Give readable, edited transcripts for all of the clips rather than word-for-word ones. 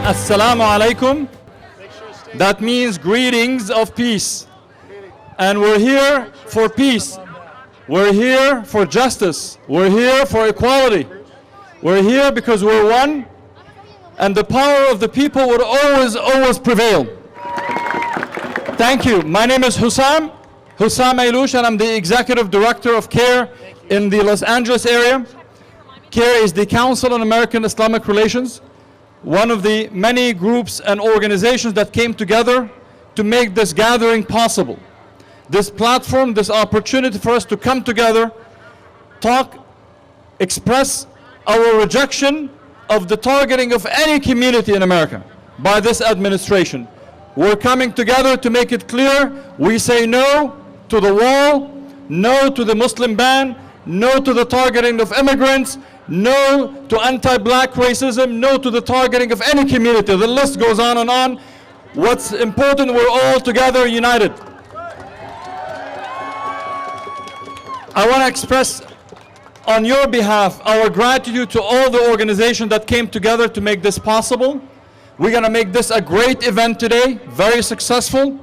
Assalamu alaikum. That means greetings of peace. And we're here for peace. We're here for justice. We're here for equality. We're here because we're one, and the power of the people would always prevail. Thank you. My name is Hussam Ayloush, and I'm the Executive Director of CAIR in the Los Angeles area. CAIR is the Council on American Islamic Relations, one of the many groups and organizations that came together to make this gathering possible. This platform, this opportunity for us to come together, talk, express our rejection of the targeting of any community in America by this administration. We're coming together to make it clear we say no to the wall, no to the Muslim ban, no to the targeting of immigrants, no to anti-black racism, no to the targeting of any community. The list goes on and on. What's important, we're all together united. I want to express on your behalf our gratitude to all the organizations that came together to make this possible. We're going to make this a great event today, very successful.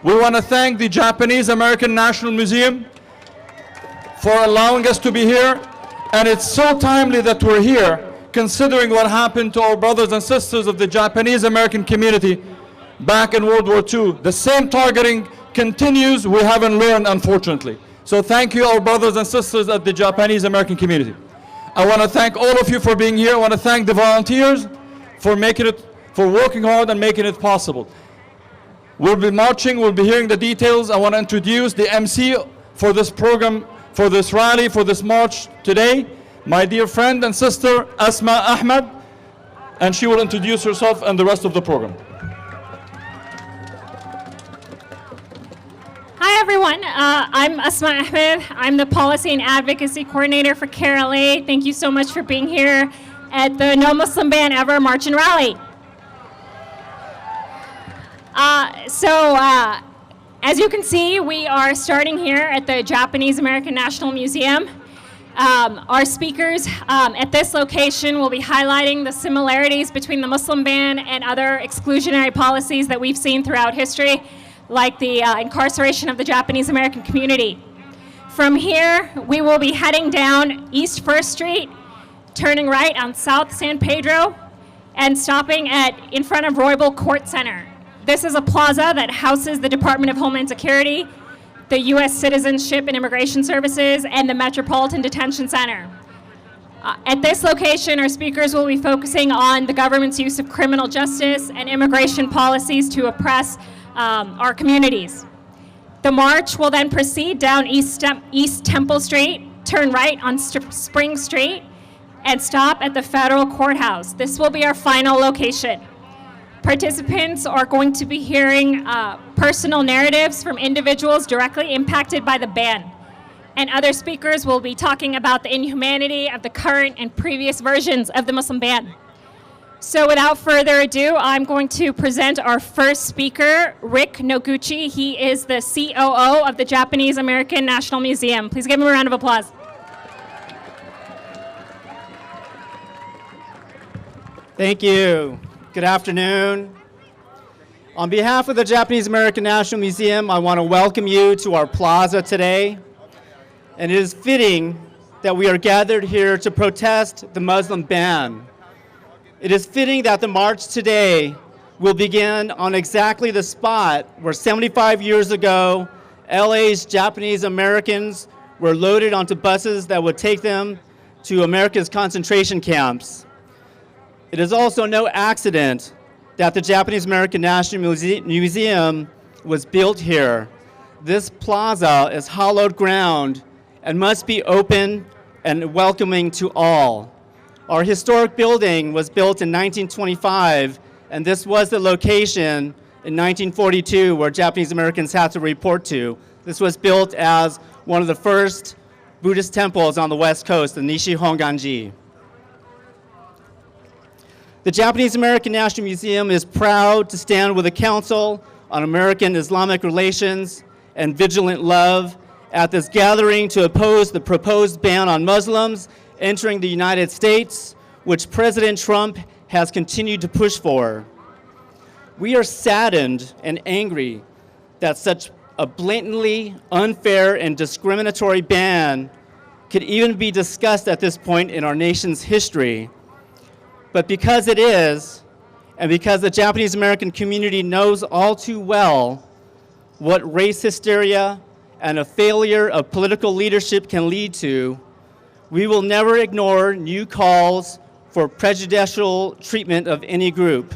We want to thank the Japanese American National Museum for allowing us to be here. And it's so timely that we're here, considering what happened to our brothers and sisters of the Japanese American community back in World War II. The same targeting continues. We haven't learned, unfortunately. So thank you, our brothers and sisters at the Japanese American community. I want to thank all of you for being here. I want to thank the volunteers for working hard and making it possible. We'll be marching, we'll be hearing the details. I want to introduce the MC for this program, for this rally, for this march today, my dear friend and sister, Asma Ahmed, and she will introduce herself and the rest of the program. Hi everyone, I'm Asma Ahmed. I'm the Policy and Advocacy Coordinator for CAIR-LA. Thank you so much for being here at the No Muslim Ban Ever March and Rally. As you can see, we are starting here at the Japanese American National Museum. Our speakers at this location will be highlighting the similarities between the Muslim ban and other exclusionary policies that we've seen throughout history, like the incarceration of the Japanese American community. From here, we will be heading down East 1st Street, turning right on South San Pedro, and stopping in front of Roybal Court Center. This is a plaza that houses the Department of Homeland Security, the U.S. Citizenship and Immigration Services, and the Metropolitan Detention Center. At this location, our speakers will be focusing on the government's use of criminal justice and immigration policies to oppress our communities. The march will then proceed down East Temple Street, turn right on Spring Street, and stop at the Federal Courthouse. This will be our final location. Participants are going to be hearing personal narratives from individuals directly impacted by the ban. And other speakers will be talking about the inhumanity of the current and previous versions of the Muslim ban. So without further ado, I'm going to present our first speaker, Rick Noguchi. He is the COO of the Japanese American National Museum. Please give him a round of applause. Thank you. Good afternoon. On behalf of the Japanese American National Museum, I want to welcome you to our plaza today. And it is fitting that we are gathered here to protest the Muslim ban. It is fitting that the march today will begin on exactly the spot where 75 years ago, LA's Japanese Americans were loaded onto buses that would take them to America's concentration camps. It is also no accident that the Japanese American National Museum was built here. This plaza is hallowed ground and must be open and welcoming to all. Our historic building was built in 1925, and this was the location in 1942 where Japanese Americans had to report to. This was built as one of the first Buddhist temples on the West Coast, the Nishi Honganji. The Japanese American National Museum is proud to stand with the Council on American Islamic Relations and Vigilant Love at this gathering to oppose the proposed ban on Muslims entering the United States, which President Trump has continued to push for. We are saddened and angry that such a blatantly unfair and discriminatory ban could even be discussed at this point in our nation's history. But because it is, and because the Japanese American community knows all too well what race hysteria and a failure of political leadership can lead to, we will never ignore new calls for prejudicial treatment of any group.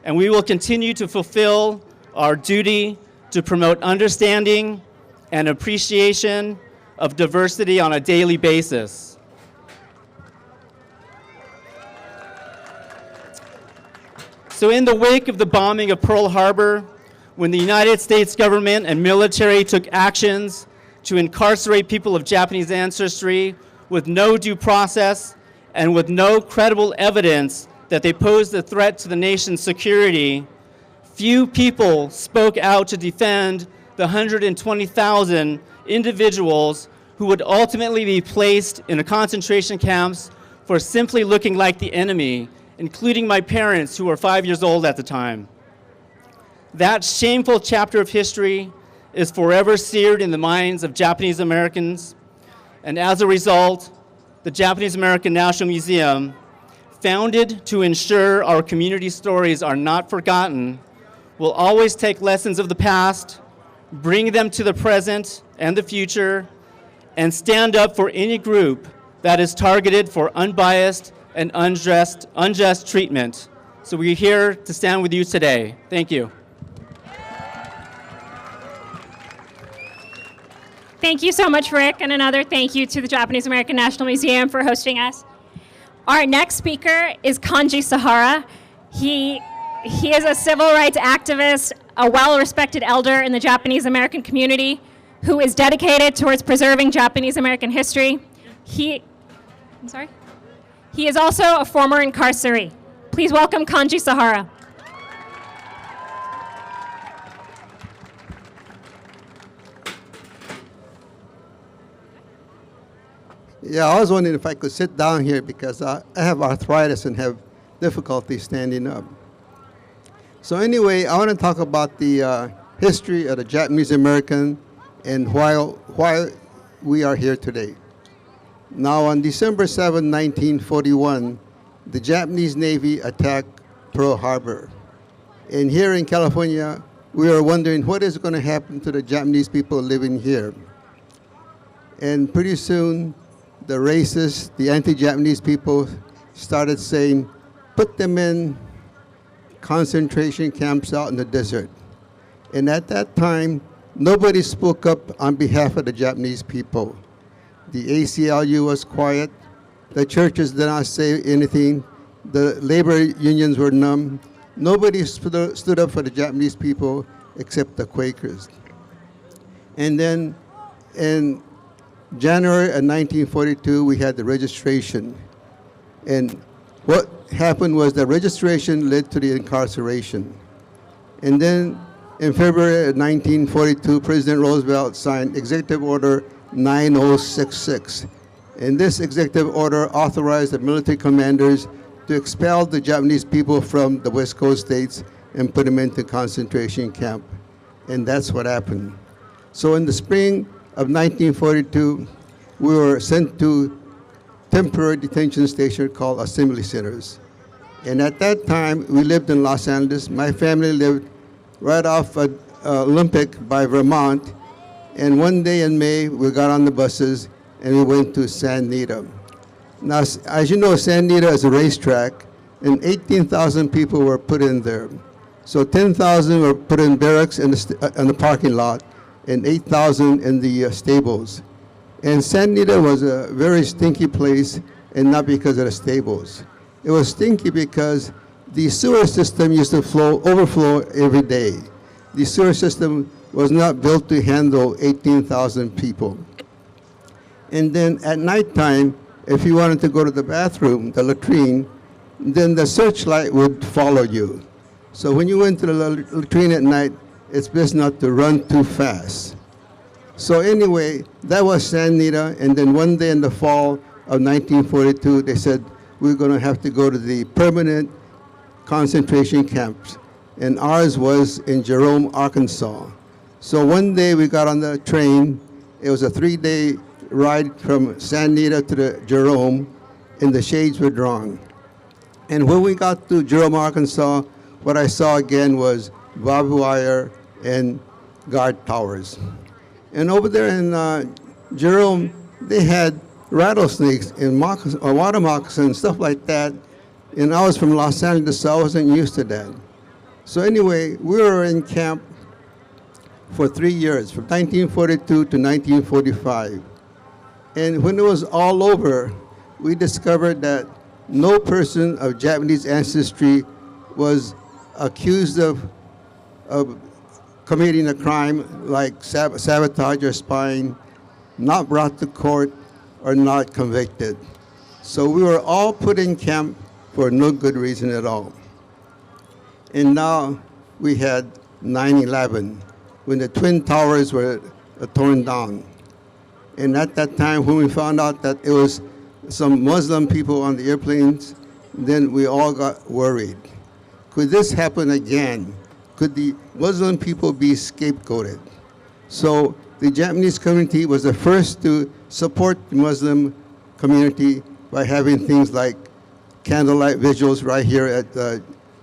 And we will continue to fulfill our duty to promote understanding and appreciation of diversity on a daily basis. So in the wake of the bombing of Pearl Harbor, when the United States government and military took actions to incarcerate people of Japanese ancestry with no due process and with no credible evidence that they posed a threat to the nation's security, few people spoke out to defend the 120,000 individuals who would ultimately be placed in concentration camps for simply looking like the enemy, including my parents, who were 5 years old at the time. That shameful chapter of history is forever seared in the minds of Japanese Americans, and as a result, the Japanese American National Museum, founded to ensure our community stories are not forgotten, will always take lessons of the past, bring them to the present and the future, and stand up for any group that is targeted for unbiased and unjust treatment. So we're here to stand with you today. Thank you. Thank you so much, Rick, and another thank you to the Japanese American National Museum for hosting us. Our next speaker is Kanji Sahara. He is a civil rights activist, a well-respected elder in the Japanese American community who is dedicated towards preserving Japanese American history. He is also a former incarceree. Please welcome Kanji Sahara. Yeah, I was wondering if I could sit down here because I have arthritis and have difficulty standing up. So anyway, I want to talk about the history of the Japanese American and why we are here today. Now, on December 7, 1941, the Japanese Navy attacked Pearl Harbor. And here in California, we are wondering what is going to happen to the Japanese people living here. And pretty soon, the racists, the anti-Japanese people started saying, put them in concentration camps out in the desert. And at that time, nobody spoke up on behalf of the Japanese people. The ACLU was quiet. The churches did not say anything. The labor unions were numb. Nobody stood up for the Japanese people except the Quakers. And then in January of 1942, we had the registration. And what happened was the registration led to the incarceration. And then in February of 1942, President Roosevelt signed Executive Order 9066. And this executive order authorized the military commanders to expel the Japanese people from the West Coast states and put them into concentration camp. And that's what happened. So in the spring of 1942, we were sent to temporary detention station called assembly centers. And at that time, we lived in Los Angeles. My family lived right off Olympic by Vermont. And one day in May, we got on the buses and we went to San Nita. Now, as you know, San Nita is a racetrack, and 18,000 people were put in there. So 10,000 were put in barracks in the parking lot, and 8,000 in the stables. And San Nita was a very stinky place, and not because of the stables. It was stinky because the sewer system used to overflow every day. The sewer system was not built to handle 18,000 people. And then at nighttime, if you wanted to go to the bathroom, the latrine, then the searchlight would follow you. So when you went to the latrine at night, it's best not to run too fast. So anyway, that was San Nita, and then one day in the fall of 1942, they said, we're going to have to go to the permanent concentration camps. and ours was in Jerome, Arkansas. So one day we got on the train. It was a 3-day ride from San Anita to the Jerome, and the shades were drawn. And when we got to Jerome, Arkansas, what I saw again was barbed wire and guard towers. And over there in Jerome, they had rattlesnakes and water moccasins, stuff like that. And I was from Los Angeles, so I wasn't used to that. So anyway, we were in camp for 3 years, from 1942 to 1945. And when it was all over, we discovered that no person of Japanese ancestry was accused of committing a crime like sabotage or spying, not brought to court, or not convicted. So we were all put in camp for no good reason at all. And now we had 9/11, when the Twin Towers were torn down. And at that time, when we found out that it was some Muslim people on the airplanes, then we all got worried. Could this happen again? Could the Muslim people be scapegoated? So the Japanese community was the first to support the Muslim community by having things like candlelight vigils right here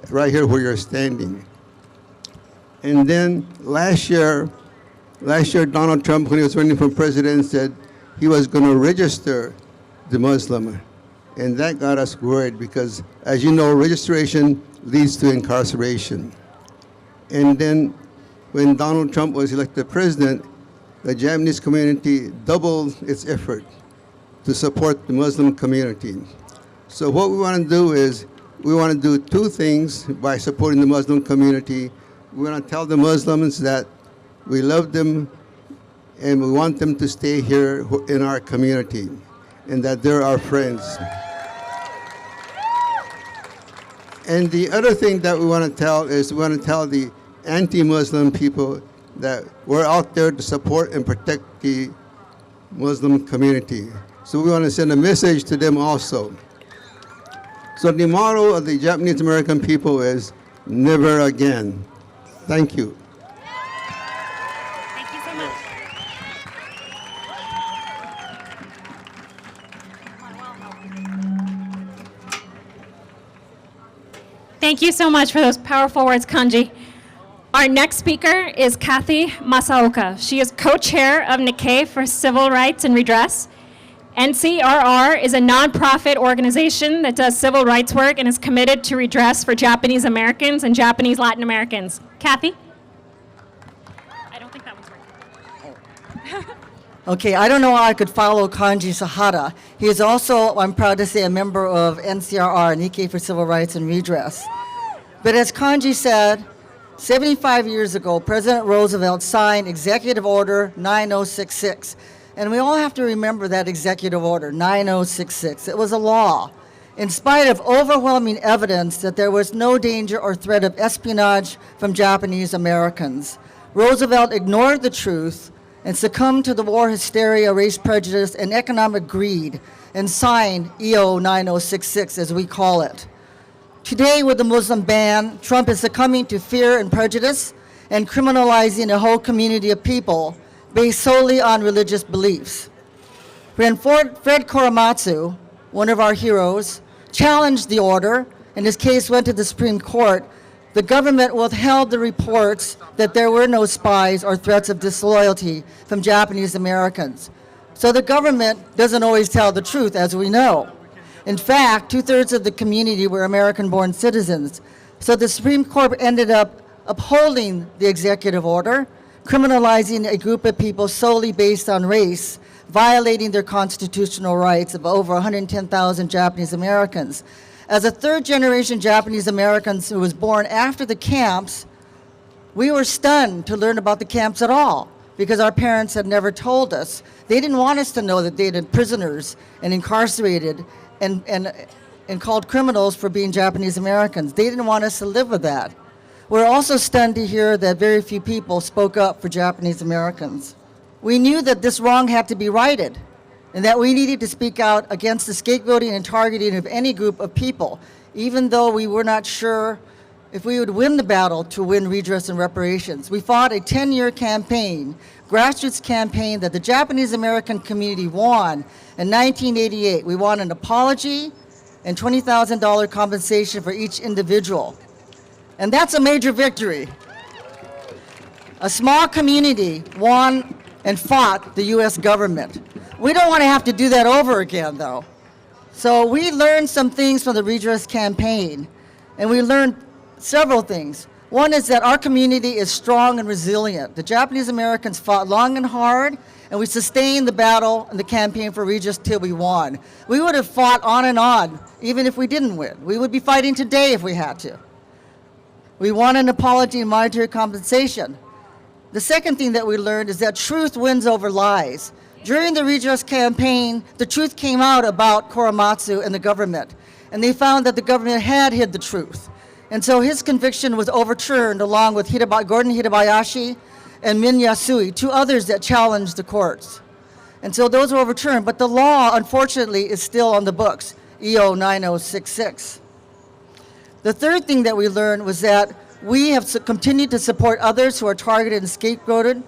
where you're standing. And then last year, Donald Trump, when he was running for president, said he was going to register the Muslim. And that got us worried because, as you know, registration leads to incarceration. And then when Donald Trump was elected president, the Japanese community doubled its effort to support the Muslim community. So what we want to do is, we want to do two things by supporting the Muslim community. We want to tell the Muslims that we love them and we want them to stay here in our community and that they're our friends. And the other thing that we want to tell is we want to tell the anti-Muslim people that we're out there to support and protect the Muslim community. So we want to send a message to them also. So the motto of the Japanese American people is never again. Thank you. Thank you so much. Thank you so much for those powerful words, Kanji. Our next speaker is Kathy Masaoka. She is co-chair of Nikkei for Civil Rights and Redress. NCRR is a nonprofit organization that does civil rights work and is committed to redress for Japanese Americans and Japanese Latin Americans. Kathy? I don't think that one's working. Okay, I don't know how I could follow Kanji Sahara. He is also, I'm proud to say, a member of NCRR, Nikkei for Civil Rights and Redress. But as Kanji said, 75 years ago, President Roosevelt signed Executive Order 9066. And we all have to remember that Executive Order 9066. It was a law. In spite of overwhelming evidence that there was no danger or threat of espionage from Japanese Americans, Roosevelt ignored the truth and succumbed to the war hysteria, race prejudice, and economic greed, and signed EO 9066, as we call it. Today, with the Muslim ban, Trump is succumbing to fear and prejudice and criminalizing a whole community of people based solely on religious beliefs. When Fred Korematsu, one of our heroes, challenged the order, and his case went to the Supreme Court, the government withheld the reports that there were no spies or threats of disloyalty from Japanese Americans. So the government doesn't always tell the truth, as we know. In fact, 2/3 of the community were American-born citizens. So the Supreme Court ended up upholding the executive order, criminalizing a group of people solely based on race, violating their constitutional rights of over 110,000 Japanese Americans. As a third-generation Japanese Americans who was born after the camps, we were stunned to learn about the camps at all because our parents had never told us. They didn't want us to know that they had been prisoners and incarcerated and called criminals for being Japanese Americans. They didn't want us to live with that. We're also stunned to hear that very few people spoke up for Japanese Americans. We knew that this wrong had to be righted and that we needed to speak out against the scapegoating and targeting of any group of people, even though we were not sure if we would win the battle to win redress and reparations. We fought a 10-year campaign, grassroots campaign that the Japanese American community won in 1988. We won an apology and $20,000 compensation for each individual. And that's a major victory. A small community won and fought the US government. We don't want to have to do that over again, though. So we learned some things from the redress campaign, and we learned several things. One is that our community is strong and resilient. The Japanese Americans fought long and hard, and we sustained the battle and the campaign for redress till we won. We would have fought on and on, even if we didn't win. We would be fighting today if we had to. We won an apology and monetary compensation. The second thing that we learned is that truth wins over lies. During the redress campaign, the truth came out about Korematsu and the government, and they found that the government had hid the truth. And so his conviction was overturned along with Gordon Hirabayashi and Min Yasui, two others that challenged the courts. And so those were overturned, but the law, unfortunately, is still on the books, EO 9066. The third thing that we learned was that we have continued to support others who are targeted and scapegoated,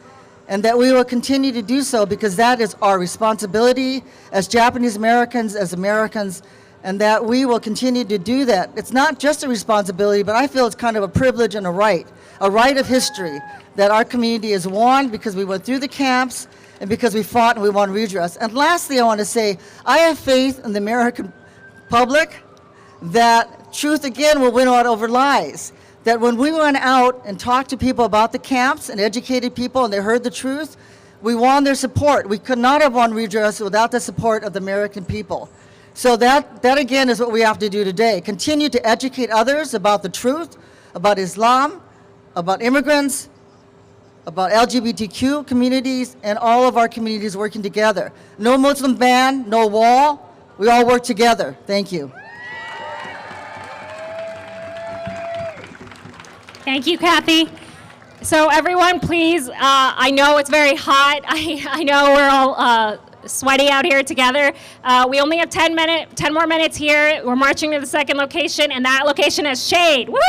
and that we will continue to do so because that is our responsibility as Japanese Americans, as Americans, and that we will continue to do that. It's not just a responsibility, but I feel it's kind of a privilege and a right of history that our community has won because we went through the camps and because we fought and we won redress. And lastly, I want to say, I have faith in the American public that truth again will win out over lies. That when we went out and talked to people about the camps and educated people and they heard the truth, we won their support. We could not have won redress without the support of the American people. So that again is what we have to do today. Continue to educate others about the truth, about Islam, about immigrants, about LGBTQ communities, and all of our communities working together. No Muslim ban, no wall. We all work together. Thank you. Thank you, Kathy. So everyone, please, I know it's very hot. I know we're all sweaty out here together. We only have 10 more minutes here. We're marching to the second location, and that location has shade. Woo!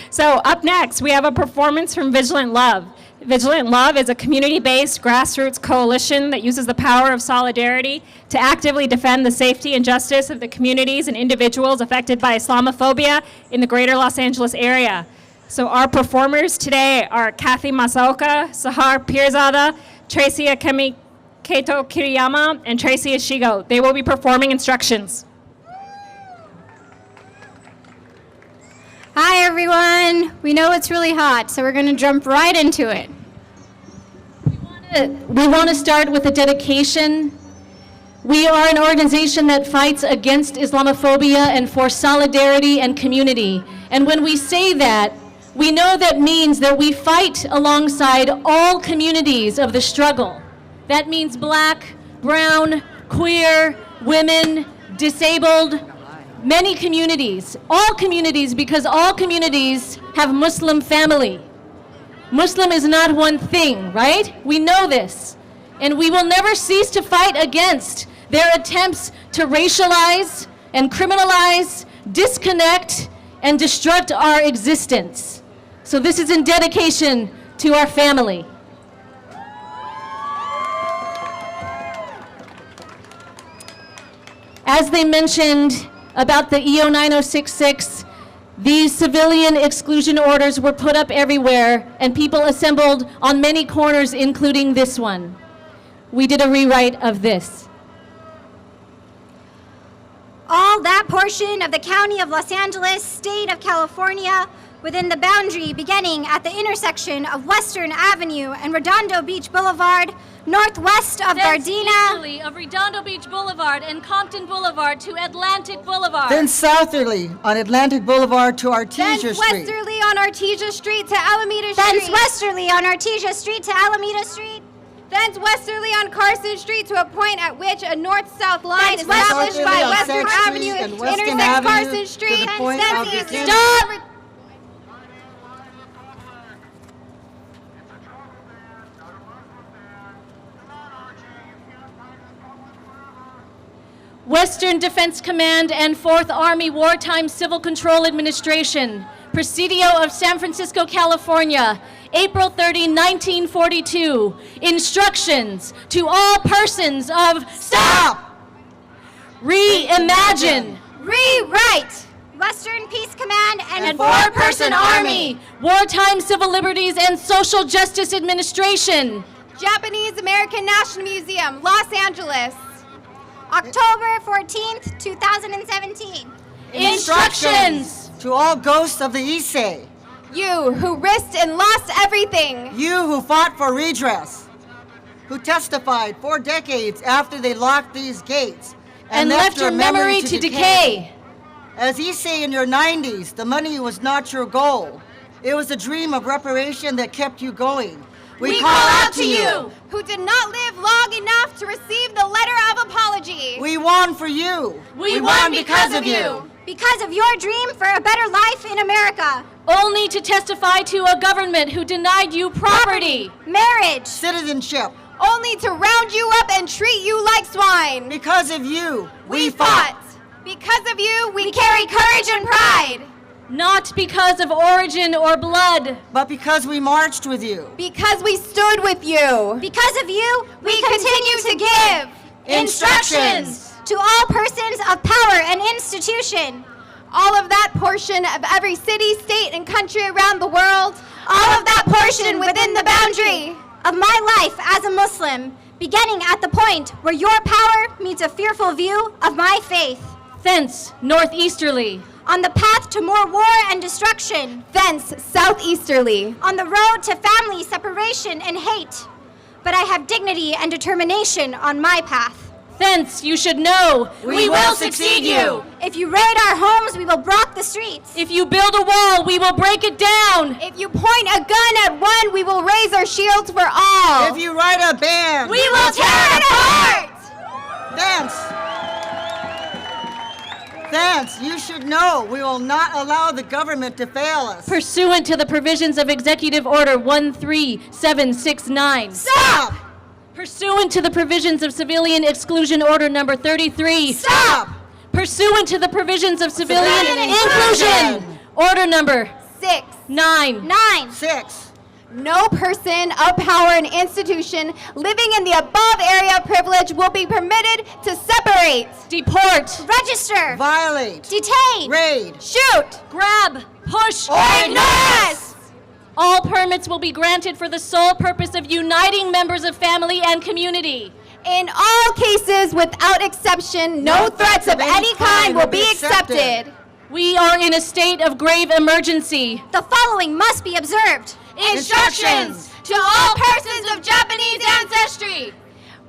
So up next, we have a performance from Vigilant Love. Vigilant Love is a community-based grassroots coalition that uses the power of solidarity to actively defend the safety and justice of the communities and individuals affected by Islamophobia in the greater Los Angeles area. So our performers today are Kathy Masaoka, Sahar Pirzada, Tracy Akemi Keito Kiriyama, and Tracy Ishigo. They will be performing instructions. Hi everyone, we know it's really hot, so we're going to jump right into it. We want to start with a dedication. We are an organization that fights against Islamophobia and for solidarity and community. And when we say that, we know that means that we fight alongside all communities of the struggle. That means black, brown, queer, women, disabled, many communities, all communities, because all communities have Muslim family. Muslim is not one thing, right? We know this. And we will never cease to fight against their attempts to racialize and criminalize, disconnect, and destruct our existence. So this is in dedication to our family. As they mentioned about the EO 9066, these civilian exclusion orders were put up everywhere and people assembled on many corners, including this one. We did a rewrite of this. All that portion of the County of Los Angeles, State of California, within the boundary beginning at the intersection of Western Avenue and Redondo Beach Boulevard, northwest of Gardena. Easterly of Redondo Beach Boulevard and Compton Boulevard to Atlantic Boulevard. Then southerly on Atlantic Boulevard to Artesia Then Street. westerly on Artesia Street to Alameda Street. Then westerly on Artesia Street to Alameda Street. Thence westerly on Carson Street to a point at which a north-south line established by Western Avenue intersects Carson Street. Stop! Western Defense Command and 4th Army Wartime Civil Control Administration, Presidio of San Francisco, California, April 30, 1942. Instructions to all persons of Stop! Reimagine, Rewrite. Western Peace Command and 4-person Army, Wartime Civil Liberties and Social Justice Administration. Japanese American National Museum, Los Angeles. October 14th, 2017. Instructions To all ghosts of the Issei, You who risked and lost everything. you who fought for redress, who testified 4 decades after they locked these gates and left your memory to decay. As Issei in your 90s, the money was not your goal. It was a dream of reparation that kept you going. We call out to you. Who did not live long enough to receive the letter of apology. We won for you. We won because of you. Because of your dream for a better life in America. Only to testify to a government who denied you property. Marriage. Citizenship. Only to round you up and treat you like swine. Because of you, We fought. Because of you, we carry courage and pride. Not because of origin or blood. But because we marched with you. Because we stood with you. Because of you, we continue to give Instructions to all persons of power and institution. All of that portion of every city, state, and country around the world. All of that portion within the boundary of my life as a Muslim, beginning at the point where your power meets a fearful view of my faith. Thence northeasterly. On the path to more war and destruction. Thence southeasterly. On the road to family separation and hate. But I have dignity and determination on my path. Thence you should know we will succeed you. If you raid our homes, we will block the streets. If you build a wall, we will break it down. If you point a gun at one, we will raise our shields for all. If you write a band, We will tear it apart. Thence, you should know we will not allow the government to fail us. Pursuant to the provisions of Executive Order 13769. Stop! Pursuant to the provisions of Civilian Exclusion Order number 33. Stop! Pursuant to the provisions of Civilian Civilian Inclusion Inclusion. Order number 6, 9. 9. 6. No person of power and institution living in the above area of privilege will be permitted to separate, Deport, register, Violate. detain, Raid. shoot, grab, push, or ignore us. All permits will be granted for the sole purpose of uniting members of family and community. In all cases, without exception, no threats of any kind will be accepted. We are in a state of grave emergency. The following must be observed. Instructions to all persons of Japanese ancestry.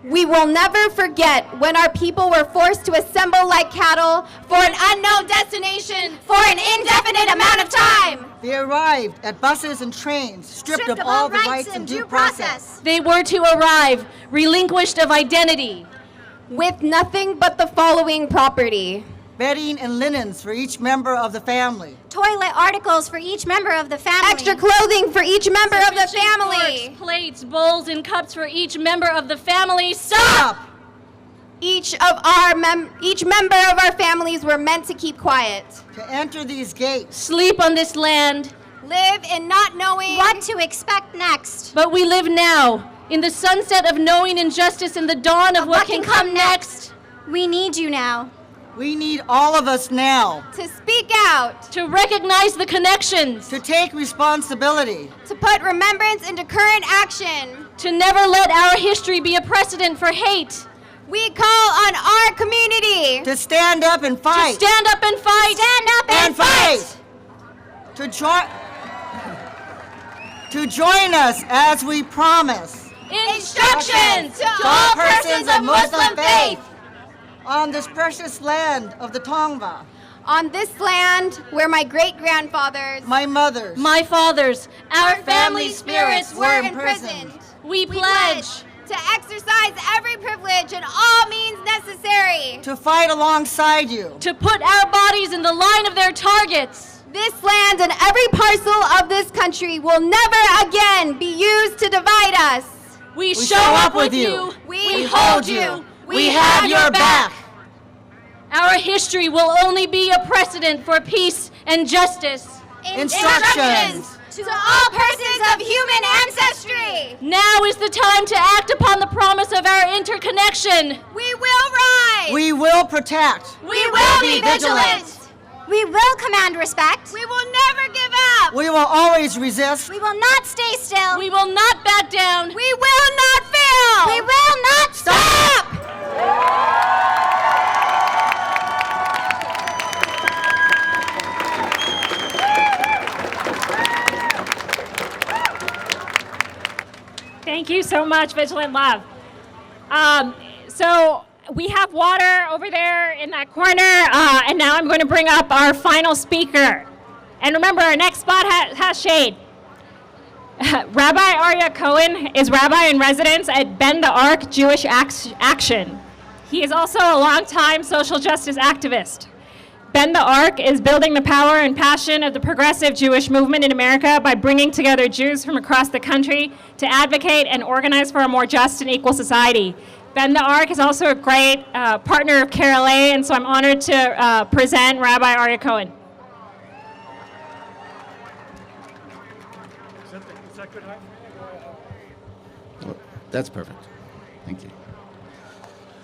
We will never forget when our people were forced to assemble like cattle for an unknown destination for an indefinite amount of time. They arrived at buses and trains, stripped of all the rights and due process. They were to arrive relinquished of identity. With nothing but the following property. Bedding and linens for each member of the family. Toilet articles for each member of the family. Extra clothing for each member of the family. Forks, plates, bowls, and cups for each member of the family. Stop! Each member of our families were meant to keep quiet. To enter these gates. Sleep on this land. Live in not knowing what to expect next. But we live now, in the sunset of knowing injustice and the dawn of what can come next. We need you now. We need all of us now. To speak out. To recognize the connections. To take responsibility. To put remembrance into current action. To never let our history be a precedent for hate. We call on our community. To stand up and fight. To stand up and fight. Stand up and fight. To join us as we promise. Instructions to all persons of Muslim faith. On this precious land of the Tongva. On this land where my great-grandfathers, My mothers. My fathers, our family spirits were imprisoned. We We pledge to exercise every privilege and all means necessary. To fight alongside you. to put our bodies in the line of their targets. This land and every parcel of this country will never again be used to divide us. We show up with you. We hold you. We have your back. Our history will only be a precedent for peace and justice. Instructions to all persons of human ancestry. Now is the time to act upon the promise of our interconnection. We will rise. we will protect. We will be vigilant. We will command respect. We will never give up. We will always resist. We will not stay still. We will not back down. We will not fail. We will not stop. Thank you so much, Vigilant Love. So we have water over there in that corner, and now I'm going to bring up our final speaker. And remember, our next spot has shade. Rabbi Aryeh Cohen is rabbi in residence at Bend the Ark Jewish Action. He is also a longtime social justice activist. Bend the Ark is building the power and passion of the progressive Jewish movement in America by bringing together Jews from across the country to advocate and organize for a more just and equal society. Bend the Ark is also a great partner of CAIR-LA, and so I'm honored to present Rabbi Aryeh Cohen. That's perfect. Thank you.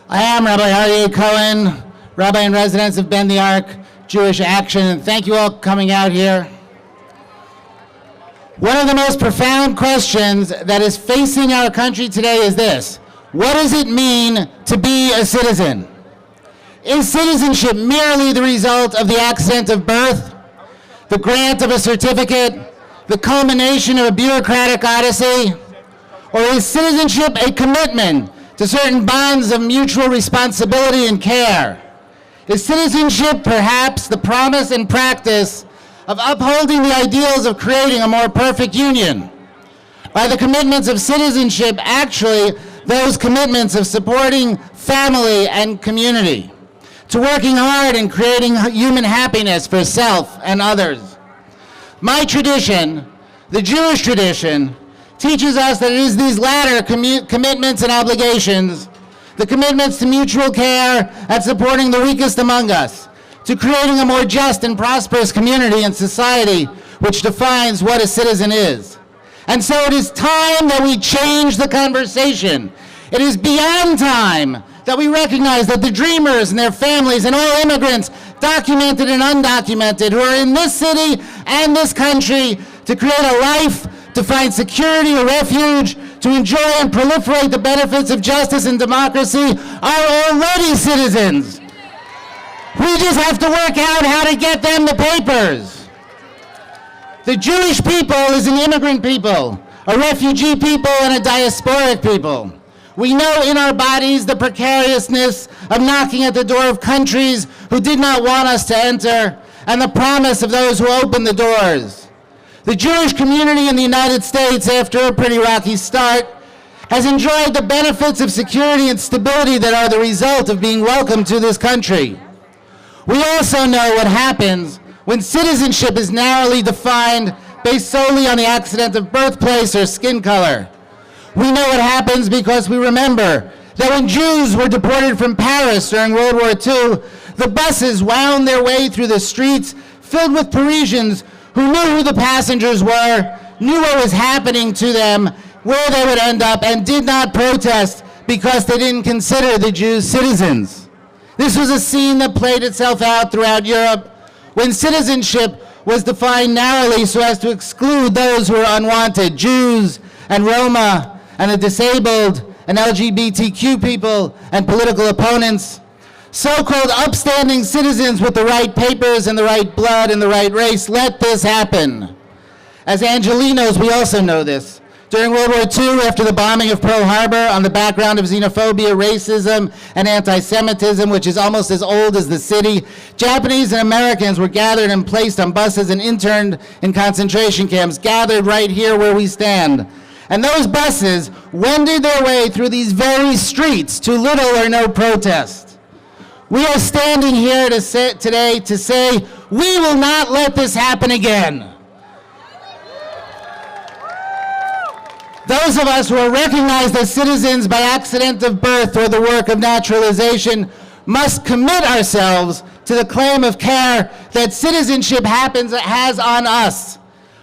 I am Rabbi Aryeh Cohen, Rabbi in residence of Bend the Ark Jewish Action, and thank you all for coming out here. One of the most profound questions that is facing our country today is this: what does it mean to be a citizen? Is citizenship merely the result of the accident of birth, the grant of a certificate, the culmination of a bureaucratic odyssey? Or is citizenship a commitment to certain bonds of mutual responsibility and care? Is citizenship perhaps the promise and practice of upholding the ideals of creating a more perfect union? Are the commitments of citizenship actually those commitments of supporting family and community, to working hard and creating human happiness for self and others? My tradition, the Jewish tradition, teaches us that it is these latter commitments and obligations, the commitments to mutual care and supporting the weakest among us, to creating a more just and prosperous community and society, which defines what a citizen is. And so it is time that we change the conversation. It is beyond time that we recognize that the dreamers and their families and all immigrants, documented and undocumented, who are in this city and this country to create a life, to find security or refuge, to enjoy and proliferate the benefits of justice and democracy, are already citizens. We just have to work out how to get them the papers. The Jewish people is an immigrant people, a refugee people, and a diasporic people. We know in our bodies the precariousness of knocking at the door of countries who did not want us to enter, and the promise of those who opened the doors. The Jewish community in the United States, after a pretty rocky start, has enjoyed the benefits of security and stability that are the result of being welcomed to this country. We also know what happens when citizenship is narrowly defined based solely on the accident of birthplace or skin color. We know what happens because we remember that when Jews were deported from Paris during World War II, the buses wound their way through the streets filled with Parisians who knew who the passengers were, knew what was happening to them, where they would end up, and did not protest because they didn't consider the Jews citizens. This was a scene that played itself out throughout Europe when citizenship was defined narrowly so as to exclude those who were unwanted, Jews and Roma and the disabled and LGBTQ people and political opponents. So-called upstanding citizens with the right papers and the right blood and the right race let this happen. As Angelenos, we also know this. During World War II, after the bombing of Pearl Harbor on the background of xenophobia, racism, and anti-Semitism, which is almost as old as the city, Japanese and Americans were gathered and placed on buses and interned in concentration camps, gathered right here where we stand. And those buses wended their way through these very streets to little or no protest. We are standing here today to say, we will not let this happen again. Those of us who are recognized as citizens by accident of birth or the work of naturalization must commit ourselves to the claim of CAIR that citizenship has on us.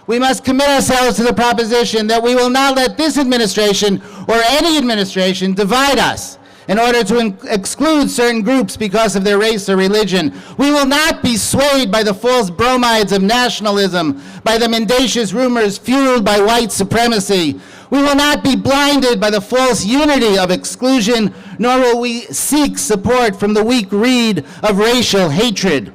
We must commit ourselves to the proposition that we will not let this administration or any administration divide us in order to exclude certain groups because of their race or religion. We will not be swayed by the false bromides of nationalism, by the mendacious rumors fueled by white supremacy. We will not be blinded by the false unity of exclusion, nor will we seek support from the weak reed of racial hatred.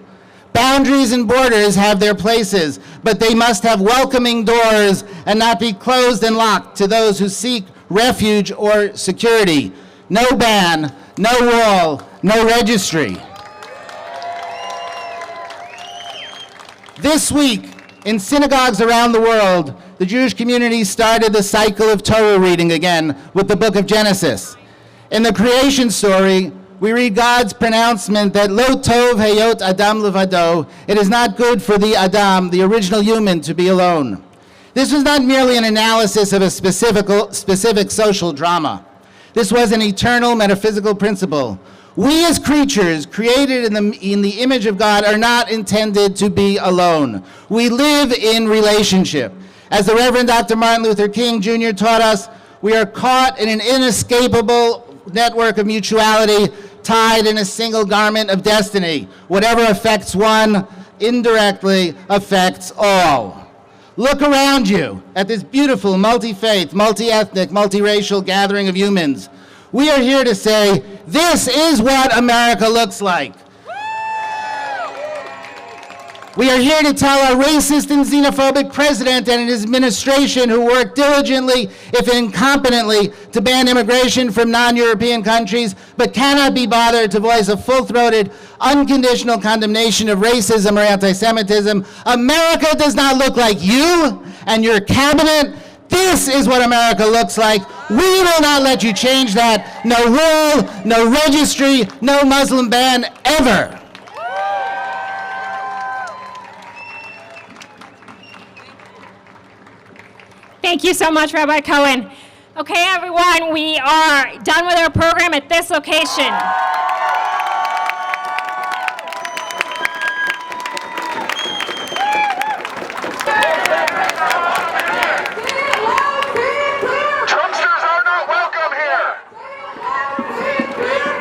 Boundaries and borders have their places, but they must have welcoming doors and not be closed and locked to those who seek refuge or security. No ban, no wall, no registry. This week, in synagogues around the world, the Jewish community started the cycle of Torah reading again with the book of Genesis. In the creation story, we read God's pronouncement that Lo tov heyot Adam levado, it is not good for the Adam, the original human, to be alone. This was not merely an analysis of a specific social drama. This was an eternal metaphysical principle. We as creatures created in the image of God are not intended to be alone. We live in relationship. As the Reverend Dr. Martin Luther King Jr. taught us, we are caught in an inescapable network of mutuality, tied in a single garment of destiny. Whatever affects one indirectly affects all. Look around you at this beautiful multi-faith, multi-ethnic, multiracial gathering of humans. We are here to say, this is what America looks like. We are here to tell our racist and xenophobic president and his administration, who work diligently, if incompetently, to ban immigration from non-European countries, but cannot be bothered to voice a full-throated, unconditional condemnation of racism or anti-Semitism. America does not look like you and your cabinet. This is what America looks like. We will not let you change that. No rule, no registry, no Muslim ban, ever. Thank you so much, Rabbi Cohen. Okay, everyone, we are done with our program at this location. Trumpsters are not welcome here.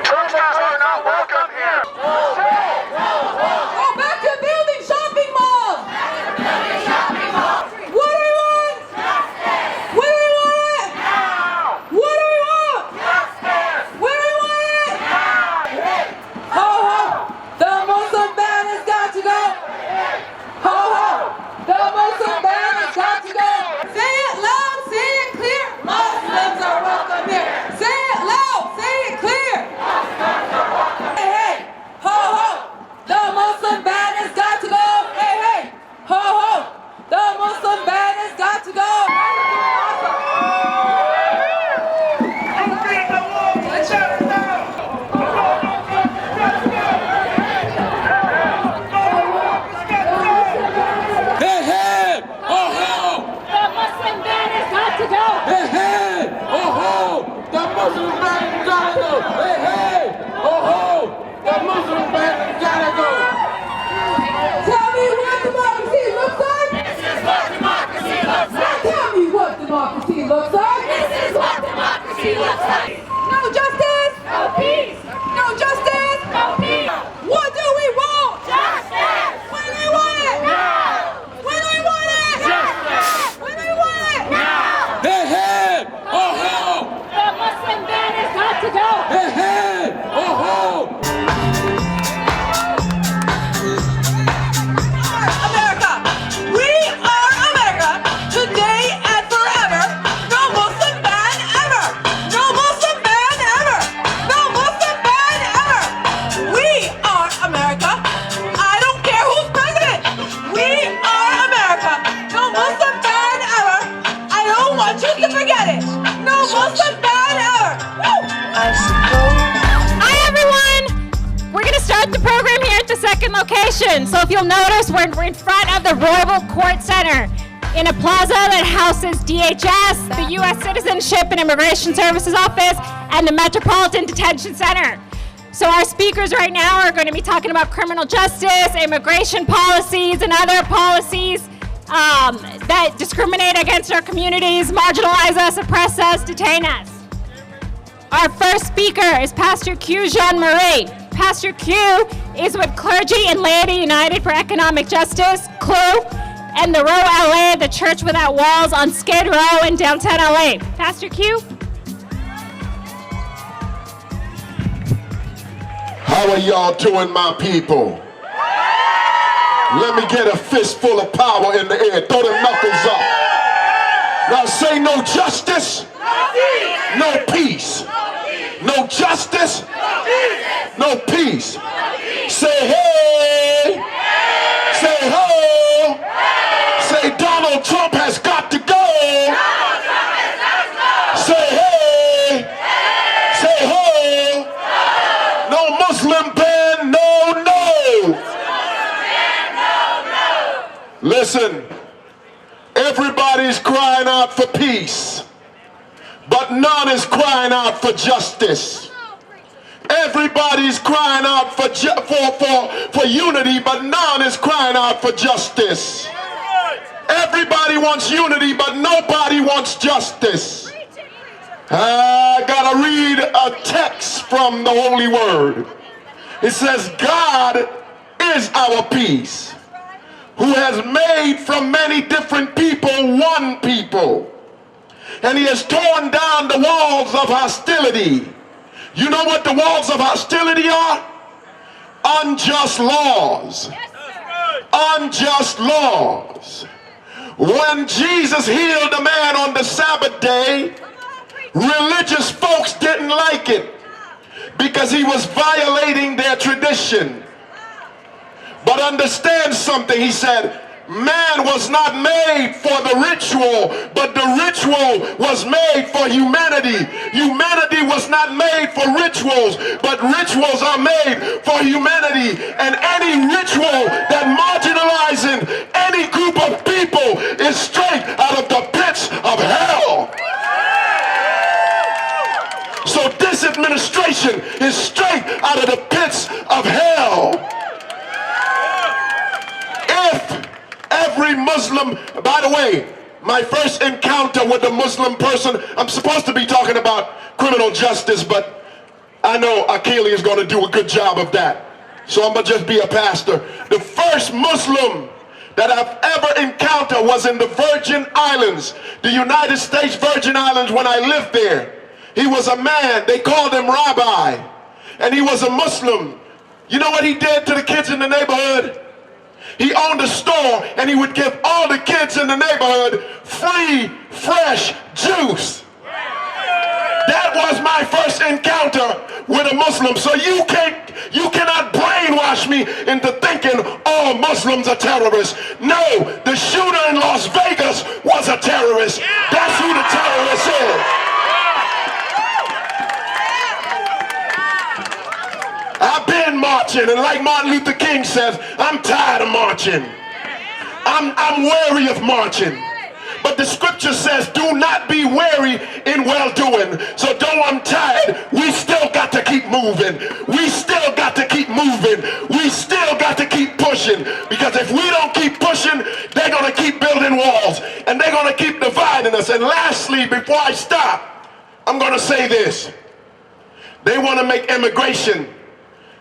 Trumpsters are not welcome here. Go back to building shopping malls. What do we want? What do we want? What do we want? Where do we want it? Ho ho! The Muslim ban has got to go. Ho ho! The Muslim ban has got to go. Say it loud, say it clear. Muslims are welcome here. Say it loud, say it clear. Hey hey! Ho ho! The Muslim ban has got to go. Hey hey! Ho ho! The Muslim ban has got to go. Hey, hey! Oh, ho! The Muslim ban has got to go. Hey, hey! Oh, ho! The Muslim ban gotta go! Hey, hey! Oh, ho! The Muslim ban gotta go! Tell me what democracy looks like. This is what democracy looks like! Tell me what democracy looks like. This is what democracy looks like! No justice. No peace. No justice. No peace. What do we want? Justice. When do we want it? Now. When do we want it? Justice. When do we want it? Now. Hey, hey! Oh, ho! The Muslim ban has got to go. Hey, hey! Oh, ho! America. We are America. Today and forever. No Muslim ban ever. No Muslim ban ever. No Muslim ban ever. We are America. I don't care who's president. We are America. No Muslim ban ever. I don't want you to forget it. No Muslim ban ever. Woo! Hi, everyone. We're going to start the program here at the second location. So if you'll notice, we're in front of the Royal Court Center in a plaza that houses DHS, the U.S. Citizenship and Immigration Services Office, and the Metropolitan Detention Center. So our speakers right now are going to be talking about criminal justice, immigration policies, and other policies that discriminate against our communities, marginalize us, oppress us, detain us. Our first speaker is Pastor Q. Jean-Marie. Pastor Q is with Clergy and Laity United for Economic Justice, CLU, and the ROW LA, the Church Without Walls on Skid Row in downtown LA. Pastor Q. How are y'all doing, my people? Let me get a fistful of power in the air. Throw them knuckles up. Now say no justice, no peace. No justice, no peace. Say hey, say ho. Say Donald Trump has got to go. Say hey, say ho. No Muslim ban, no, no. Listen, everybody's crying out for peace, but none is crying out for justice. Everybody's crying out for unity, but none is crying out for justice. Everybody wants unity, but nobody wants justice. I gotta read a text from the Holy Word. It says, God is our peace, who has made from many different people one people. And he has torn down the walls of hostility. You know what the walls of hostility are? Unjust laws. Unjust laws. When Jesus healed a man on the Sabbath day, religious folks didn't like it because he was violating their tradition. But understand something, he said, man was not made for the ritual, but the ritual was made for humanity. Humanity was not made for rituals, but rituals are made for humanity. And any ritual that marginalizes any group of people is straight out of the pits of hell. So this administration is straight out of the pits of hell. If every Muslim, by the way, my first encounter with a Muslim person, I'm supposed to be talking about criminal justice, but I know Akili is going to do a good job of that. So I'm going to just be a pastor. The first Muslim that I've ever encountered was in the Virgin Islands, the United States Virgin Islands, when I lived there. He was a man, they called him Rabbi, and he was a Muslim. You know what he did to the kids in the neighborhood? He owned a store, and he would give all the kids in the neighborhood free, fresh juice. That was my first encounter with a Muslim. So you cannot brainwash me into thinking all Muslims are terrorists. No, the shooter in Las Vegas was a terrorist. That's who the terrorist is. I've been marching, and like Martin Luther King says, I'm tired of marching. I'm weary of marching. But the scripture says, do not be weary in well-doing. So though I'm tired, we still got to keep moving. We still got to keep moving. We still got to keep pushing. Because if we don't keep pushing, they're going to keep building walls. And they're going to keep dividing us. And lastly, before I stop, I'm going to say this. They want to make immigration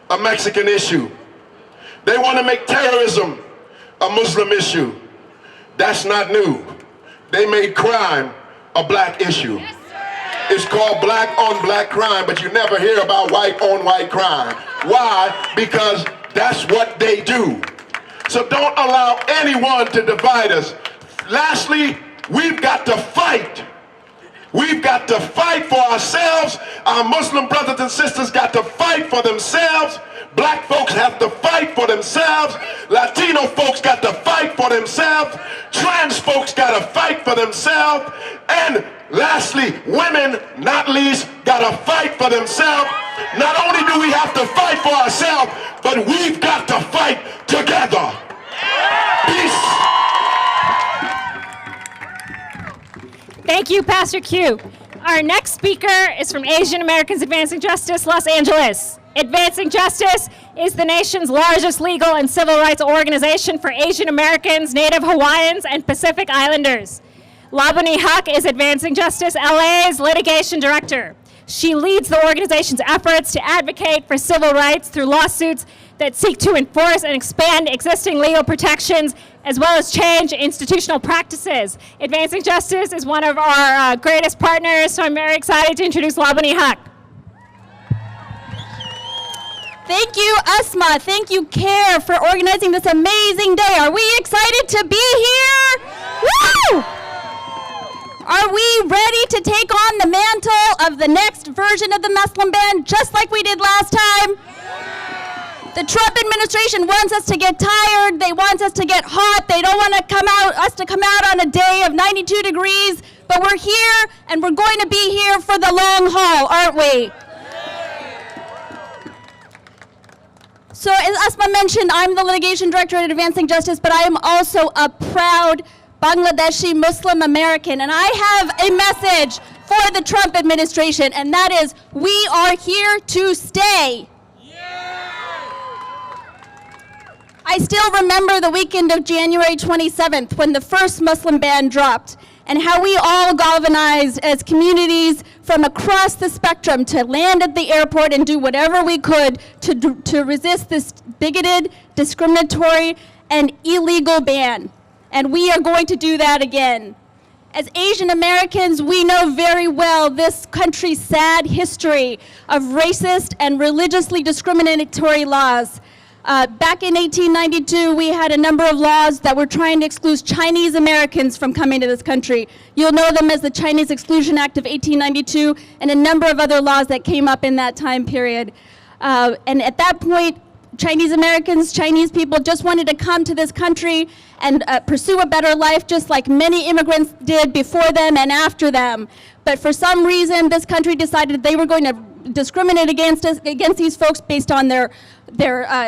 a Mexican issue. They want to make terrorism a Muslim issue. That's not new. They made crime a black issue. It's called black on black crime, but you never hear about white on white crime. Why? Because that's what they do. So don't allow anyone to divide us. Lastly, we've got to fight. We've got to fight for ourselves. Our Muslim brothers and sisters got to fight for themselves. Black folks have to fight for themselves. Latino folks got to fight for themselves. Trans folks got to fight for themselves. And lastly, women, not least, got to fight for themselves. Not only do we have to fight for ourselves, but we've got to fight together. Peace. Thank you, Pastor Q. Our next speaker is from Asian Americans Advancing Justice, Los Angeles. Advancing Justice is the nation's largest legal and civil rights organization for Asian Americans, Native Hawaiians, and Pacific Islanders. Labani Huck is Advancing Justice LA's litigation director. She leads the organization's efforts to advocate for civil rights through lawsuits that seek to enforce and expand existing legal protections, as well as change institutional practices. Advancing Justice is one of our greatest partners, so I'm very excited to introduce Labani Huck. Thank you, Asma. Thank you, CAIR, for organizing this amazing day. Are we excited to be here? Woo! Are we ready to take on the mantle of the next version of the Muslim ban, just like we did last time? The Trump administration wants us to get tired. They want us to get hot. They don't want us to come out on a day of 92 degrees. But we're here, and we're going to be here for the long haul, aren't we? So as Asma mentioned, I'm the litigation director at Advancing Justice, but I am also a proud Bangladeshi Muslim American, and I have a message for the Trump administration, and that is, we are here to stay. I still remember the weekend of January 27th when the first Muslim ban dropped, and how we all galvanized as communities from across the spectrum to land at the airport and do whatever we could to resist this bigoted, discriminatory, and illegal ban. And we are going to do that again. As Asian Americans, we know very well this country's sad history of racist and religiously discriminatory laws. Back in 1892, we had a number of laws that were trying to exclude Chinese Americans from coming to this country. You'll know them as the Chinese Exclusion Act of 1892 and a number of other laws that came up in that time period. And at that point, Chinese Americans, Chinese people just wanted to come to this country and pursue a better life, just like many immigrants did before them and after them. But for some reason, this country decided they were going to discriminate against these folks based on their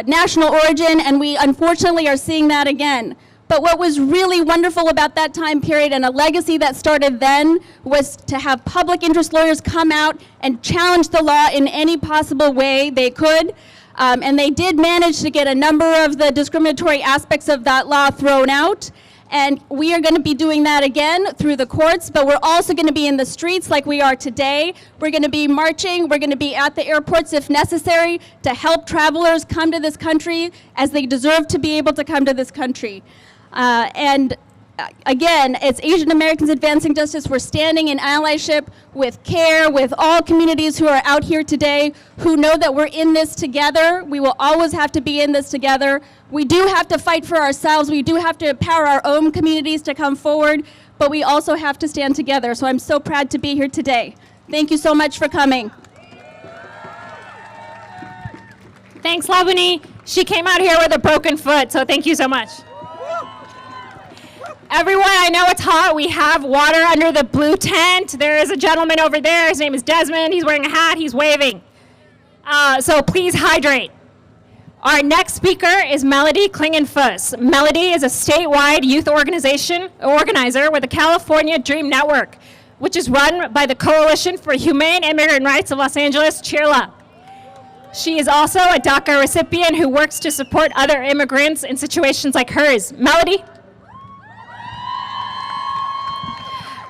national origin, and we unfortunately are seeing that again. But what was really wonderful about that time period, and a legacy that started then, was to have public interest lawyers come out and challenge the law in any possible way they could. And they did manage to get a number of the discriminatory aspects of that law thrown out. And we are going to be doing that again through the courts, but we're also going to be in the streets like we are today. We're going to be marching. We're going to be at the airports if necessary to help travelers come to this country as they deserve to be able to come to this country. And again, as Asian Americans Advancing Justice, we're standing in allyship with CAIR, with all communities who are out here today who know that we're in this together. We will always have to be in this together. We do have to fight for ourselves. We do have to empower our own communities to come forward, but we also have to stand together. So I'm so proud to be here today. Thank you so much for coming. Thanks, Labani. She came out here with a broken foot, so thank you so much. Everyone, I know it's hot. We have water under the blue tent. There is a gentleman over there. His name is Desmond. He's wearing a hat. He's waving. So please hydrate. Our next speaker is Melody Klingenfuss. Melody is a statewide youth organizer with the California Dream Network, which is run by the Coalition for Humane Immigrant Rights of Los Angeles, CAIR-LA. She is also a DACA recipient who works to support other immigrants in situations like hers. Melody?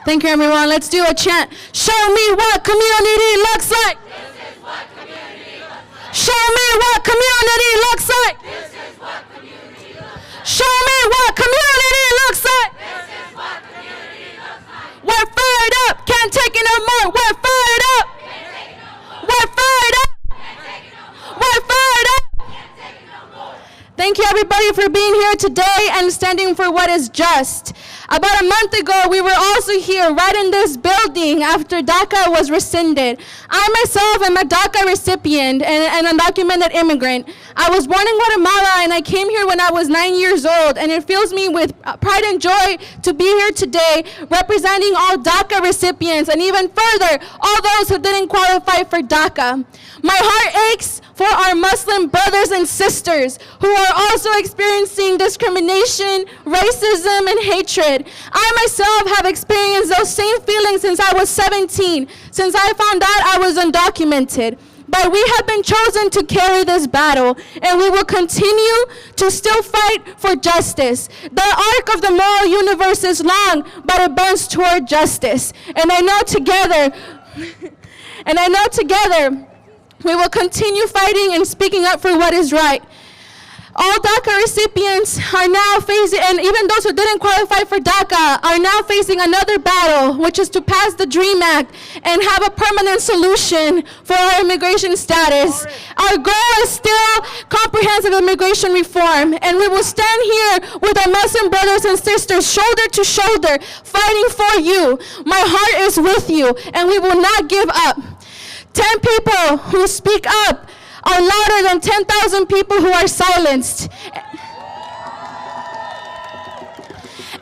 Thank you, everyone. Let's do a chant. Show me what community looks like. This is what community looks like. Show me what community looks like. This is what community looks like. Show me what community looks like. This is what community looks like. We're fired up. Can't take it no more. We're fired up. Can't take it no more. We're fired up. Can't take it no more. We're fired up. Can't take it no more. Thank you, everybody, for being here today and standing for what is just. About a month ago, we were also here right in this building after DACA was rescinded. I myself am a DACA recipient and an undocumented immigrant. I was born in Guatemala and I came here when I was 9 years old, and it fills me with pride and joy to be here today representing all DACA recipients and even further, all those who didn't qualify for DACA. My heart aches for our Muslim brothers and sisters who are also experiencing discrimination, racism, and hatred. I myself have experienced those same feelings since I was 17, since I found out I was undocumented. but we have been chosen to carry this battle, and we will continue to still fight for justice. The arc of the moral universe is long, but it bends toward justice. And I know together, we will continue fighting and speaking up for what is right. All DACA recipients are now facing, and even those who didn't qualify for DACA, are now facing another battle, which is to pass the DREAM Act and have a permanent solution for our immigration status. Our goal is still comprehensive immigration reform, and we will stand here with our Muslim brothers and sisters, shoulder to shoulder, fighting for you. My heart is with you, and we will not give up. 10 people who speak up are louder than 10,000 people who are silenced.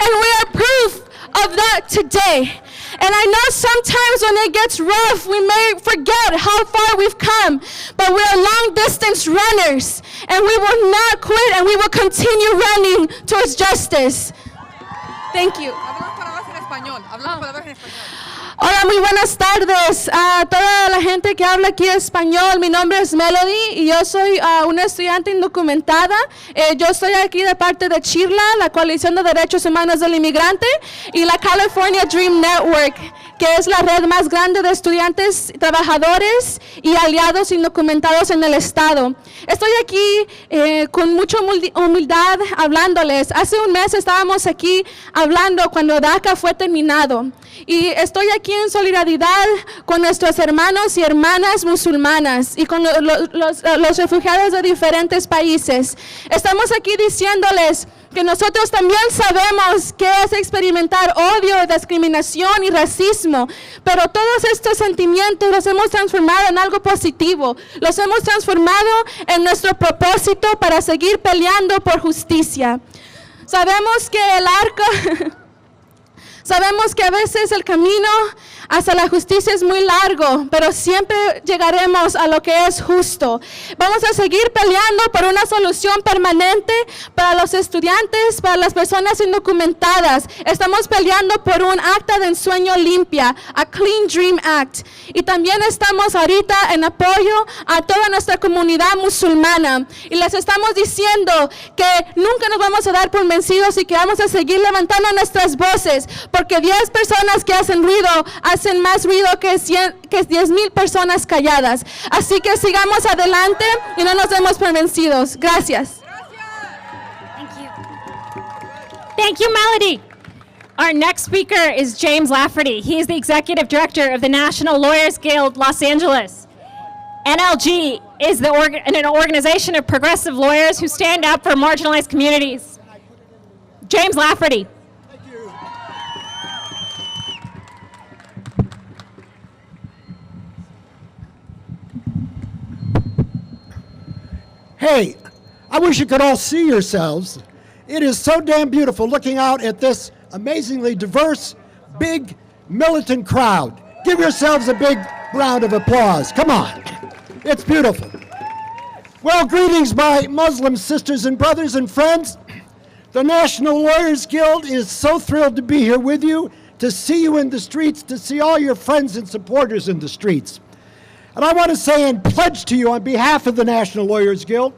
And we are proof of that today. And I know sometimes when it gets rough, we may forget how far we've come, but we are long distance runners, and we will not quit, and we will continue running towards justice. Thank you. Hola, muy buenas tardes a toda la gente que habla aquí español. Mi nombre es Melody y yo soy una estudiante indocumentada. Yo estoy aquí de parte de CAIR-LA, la Coalición de Derechos Humanos del Inmigrante, y la California Dream Network, que es la red más grande de estudiantes, trabajadores y aliados indocumentados en el estado. Estoy aquí con mucha humildad hablándoles. Hace un mes estábamos aquí hablando cuando DACA fue terminado. Y estoy aquí en solidaridad con nuestros hermanos y hermanas musulmanas y con los refugiados de diferentes países. Estamos aquí diciéndoles que nosotros también sabemos qué es experimentar odio, discriminación y racismo, pero todos estos sentimientos los hemos transformado en algo positivo, los hemos transformado en nuestro propósito para seguir peleando por justicia. Sabemos que sabemos que a veces el camino hacia la justicia es muy largo, pero siempre llegaremos a lo que es justo. Vamos a seguir peleando por una solución permanente para los estudiantes, para las personas indocumentadas. Estamos peleando por un acta de ensueño limpia, a Clean Dream Act. Y también estamos ahorita en apoyo a toda nuestra comunidad musulmana. Y les estamos diciendo que nunca nos vamos a dar por vencidos y que vamos a seguir levantando nuestras voces, porque 10 personas que hacen ruido hacen más ruido que 10,000 personas calladas. Así que sigamos adelante y no nos demos por vencidos. Gracias. Thank you, Melody. Our next speaker is James Lafferty. He is the Executive Director of the National Lawyers Guild, Los Angeles. NLG is an organization of progressive lawyers who stand up for marginalized communities. James Lafferty. Hey, I wish you could all see yourselves. It is so damn beautiful looking out at this amazingly diverse, big, militant crowd. Give yourselves a big round of applause. Come on. It's beautiful. Well, greetings, my Muslim sisters and brothers and friends. The National Lawyers Guild is so thrilled to be here with you, to see you in the streets, to see all your friends and supporters in the streets. And I want to say and pledge to you on behalf of the National Lawyers Guild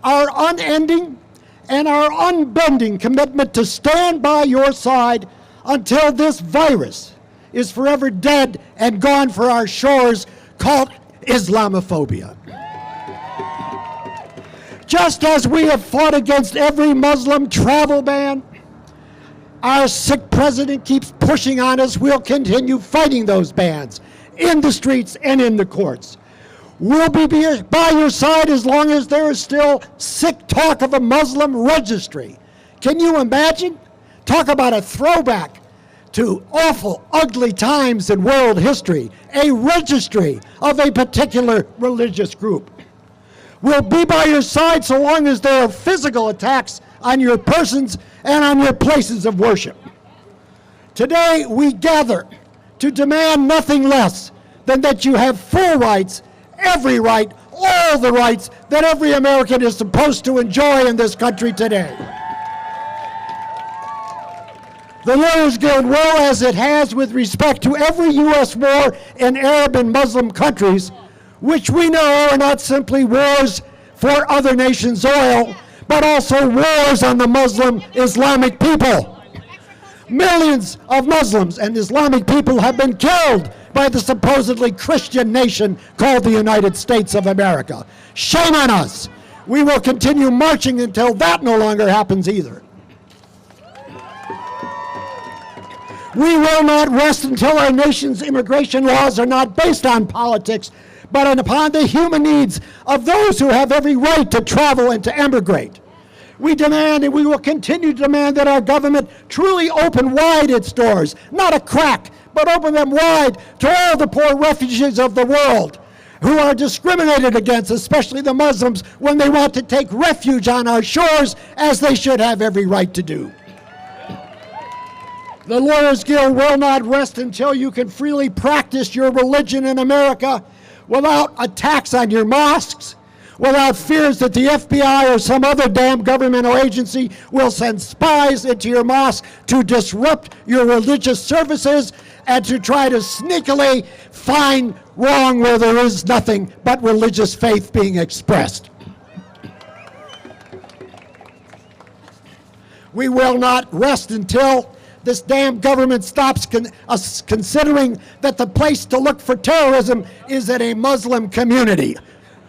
our unending and our unbending commitment to stand by your side until this virus is forever dead and gone for our shores, called Islamophobia. Just as we have fought against every Muslim travel ban, our sick president keeps pushing on us, we'll continue fighting those bans in the streets and in the courts. We'll be by your side as long as there is still sick talk of a Muslim registry. Can you imagine? Talk about a throwback to awful, ugly times in world history, a registry of a particular religious group. We'll be by your side so long as there are physical attacks on your persons and on your places of worship. Today, we gather to demand nothing less than that you have full rights, every right, all the rights that every American is supposed to enjoy in this country today. The Lawyers Guild will, as it has with respect to every U.S. war in Arab and Muslim countries, which we know are not simply wars for other nations' oil, but also wars on the Muslim Islamic people. Millions of Muslims and Islamic people have been killed by the supposedly Christian nation called the United States of America. Shame on us. We will continue marching until that no longer happens either. We will not rest until our nation's immigration laws are not based on politics, but upon the human needs of those who have every right to travel and to emigrate. We demand, and we will continue to demand, that our government truly open wide its doors, not a crack, but open them wide to all the poor refugees of the world who are discriminated against, especially the Muslims, when they want to take refuge on our shores, as they should have every right to do. The Lawyers Guild will not rest until you can freely practice your religion in America without attacks on your mosques, without fears that the FBI or some other damn governmental agency will send spies into your mosque to disrupt your religious services and to try to sneakily find wrong where there is nothing but religious faith being expressed. We will not rest until this damn government stops us considering that the place to look for terrorism is in a Muslim community,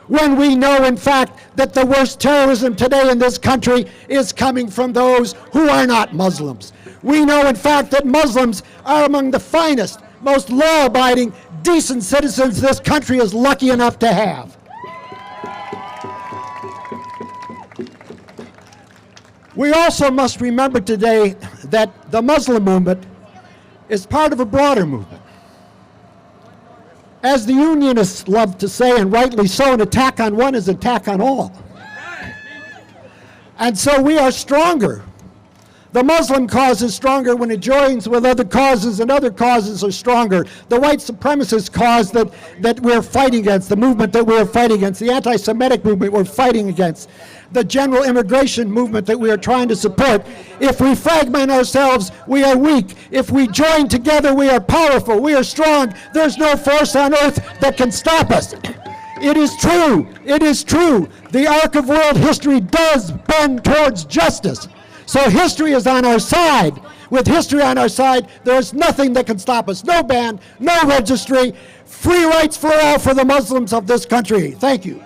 when we know, in fact, that the worst terrorism today in this country is coming from those who are not Muslims. We know, in fact, that Muslims are among the finest, most law-abiding, decent citizens this country is lucky enough to have. We also must remember today that the Muslim movement is part of a broader movement. As the Unionists love to say, and rightly so, an attack on one is an attack on all. And so we are stronger. The Muslim cause is stronger when it joins with other causes, and other causes are stronger. The white supremacist cause that we're fighting against, the movement that we're fighting against, the anti-Semitic movement we're fighting against, the general immigration movement that we are trying to support. If we fragment ourselves, we are weak. If we join together, we are powerful, we are strong. There's no force on earth that can stop us. It is true, it is true. The arc of world history does bend towards justice. So history is on our side. With history on our side, there is nothing that can stop us. No ban, no registry, free rights for all for the Muslims of this country. Thank you.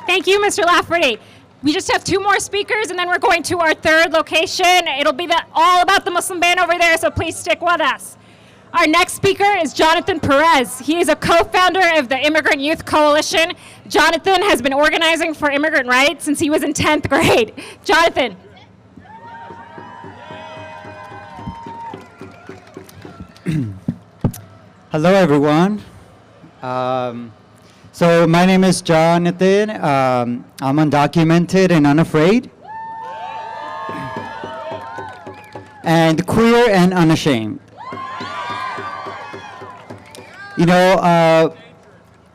Thank you, Mr. Lafferty. We just have two more speakers, and then we're going to our third location. It'll be all about the Muslim ban over there, so please stick with us. Our next speaker is Jonathan Perez. He is a co-founder of the Immigrant Youth Coalition. Jonathan has been organizing for immigrant rights since he was in 10th grade. Jonathan. Hello, everyone. So my name is Jonathan. I'm undocumented and unafraid, and queer and unashamed. You know,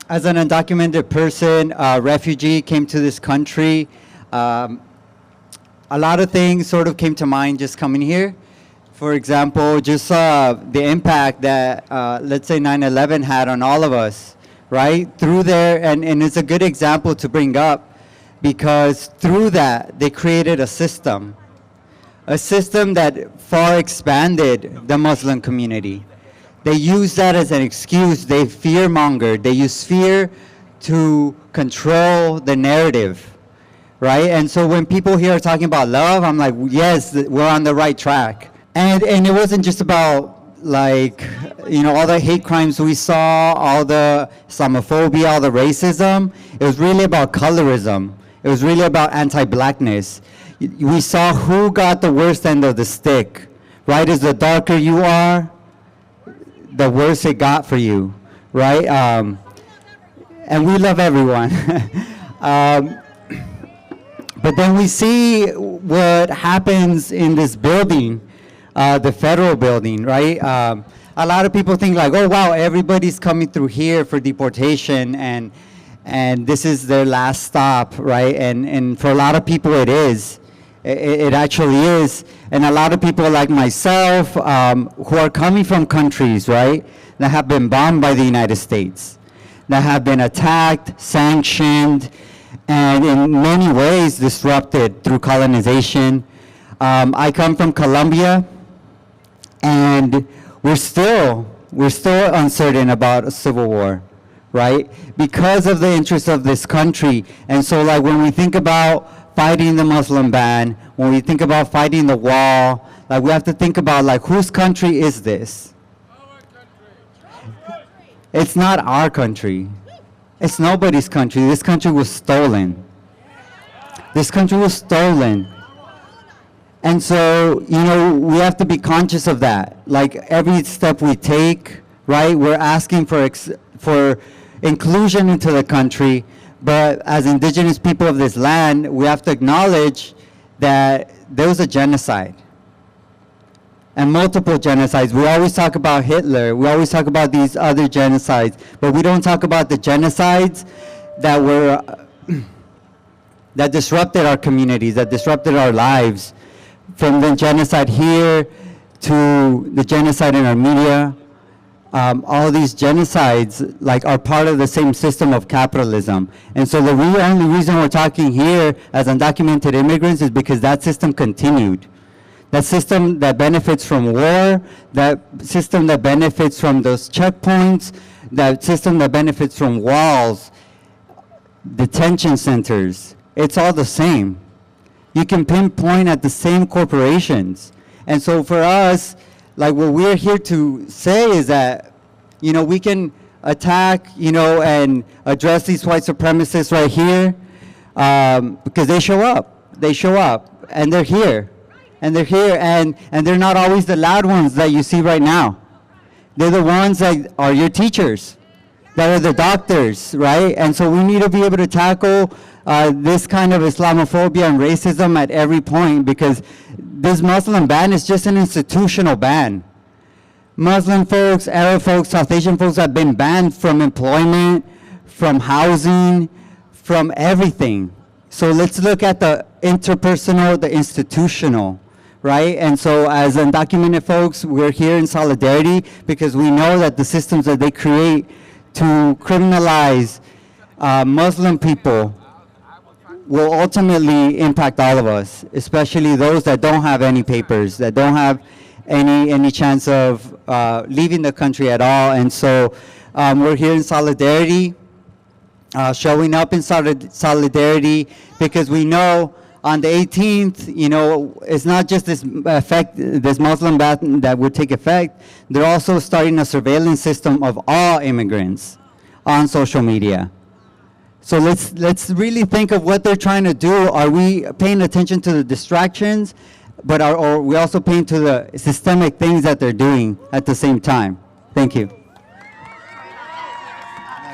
as an undocumented person, refugee, came to this country, a lot of things sort of came to mind just coming here. For example, just the impact that, let's say, 9/11 had on all of us, right? Through there, and it's a good example to bring up, because through that, they created a system that far expanded the Muslim community. They use that as an excuse. They fear-mongered. They use fear to control the narrative, right? And so when people here are talking about love, I'm like, yes, we're on the right track. And it wasn't just about, like, you know, all the hate crimes we saw, all the Islamophobia, all the racism. It was really about colorism. It was really about anti-blackness. We saw who got the worst end of the stick, right? As the darker you are, the worse it got for you, right? And we love everyone. But then we see what happens in this building, the federal building, right? A lot of people think like, oh wow, everybody's coming through here for deportation, and this is their last stop, right? And for a lot of people it is. It actually is. And a lot of people like myself who are coming from countries, right, that have been bombed by the United States, that have been attacked, sanctioned, and in many ways disrupted through colonization. I come from Colombia, and we're still uncertain about a civil war, right? Because of the interests of this country. And so like when we think about fighting the Muslim ban, when we think about fighting the wall, like we have to think about like whose country is this? It's not our country. It's nobody's country. This country was stolen. This country was stolen. And so, you know, we have to be conscious of that. Like every step we take, right, we're asking for inclusion into the country, but as indigenous people of this land, we have to acknowledge that there was a genocide. And multiple genocides. We always talk about Hitler, we always talk about these other genocides, but we don't talk about the genocides that were, that disrupted our communities, that disrupted our lives. From the genocide here to the genocide in Armenia, all these genocides like are part of the same system of capitalism. And so the only reason we're talking here as undocumented immigrants is because that system continued. That system that benefits from war, that system that benefits from those checkpoints, that system that benefits from walls, detention centers, it's all the same. You can pinpoint at the same corporations. And so for us, like what we're here to say is that, you know, we can attack, you know, and address these white supremacists right here because they show up, and they're here, and they're not always the loud ones that you see right now. They're the ones that are your teachers, that are the doctors, right? And so we need to be able to tackle this kind of Islamophobia and racism at every point, because this Muslim ban is just an institutional ban. Muslim folks, Arab folks, South Asian folks have been banned from employment, from housing, from everything. So let's look at the interpersonal, the institutional, right? And so as undocumented folks, we're here in solidarity because we know that the systems that they create to criminalize Muslim people will ultimately impact all of us, especially those that don't have any papers, that don't have any chance of leaving the country at all. And so we're here in solidarity, showing up in solidarity, because we know on the 18th, you know, it's not just this Muslim ban that would take effect. They're also starting a surveillance system of all immigrants on social media. So let's really think of what they're trying to do. Are we paying attention to the distractions, but are we also paying to the systemic things that they're doing at the same time? Thank you. No,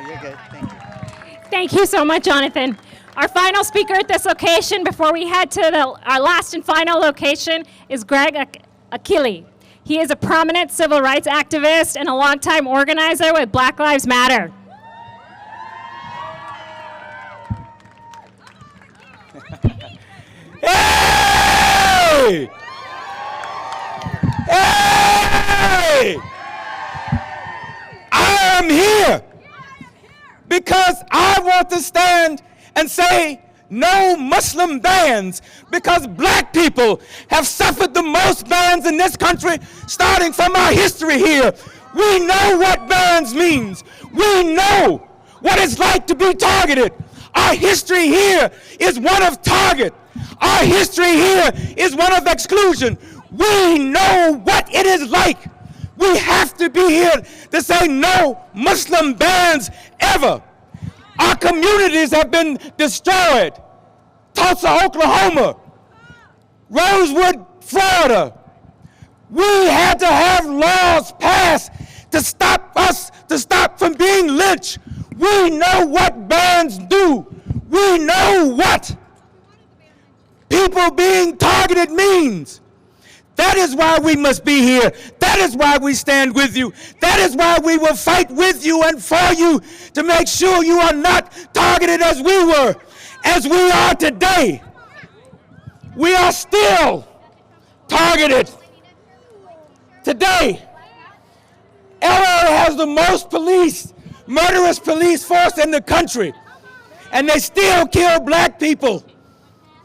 you're good. Thank you. Thank you so much, Jonathan. Our final speaker at this location before we head to our last and final location is Greg Akili. He is a prominent civil rights activist and a longtime organizer with Black Lives Matter. Hey! Hey! I am here because I want to stand and say no Muslim bans, because black people have suffered the most bans in this country, starting from our history here. We know what bans means. We know what it's like to be targeted. Our history here is one of target. Our history here is one of exclusion. We know what it is like. We have to be here to say no Muslim bans ever. Our communities have been destroyed. Tulsa, Oklahoma, Rosewood, Florida. We had to have laws passed to stop us, to stop from being lynched. We know what bans do. We know what people being targeted means. That is why we must be here. That is why we stand with you. That is why we will fight with you and for you to make sure you are not targeted as we were, as we are today. we are still targeted. Today, LA has the most murderous police force in the country, and they still kill black people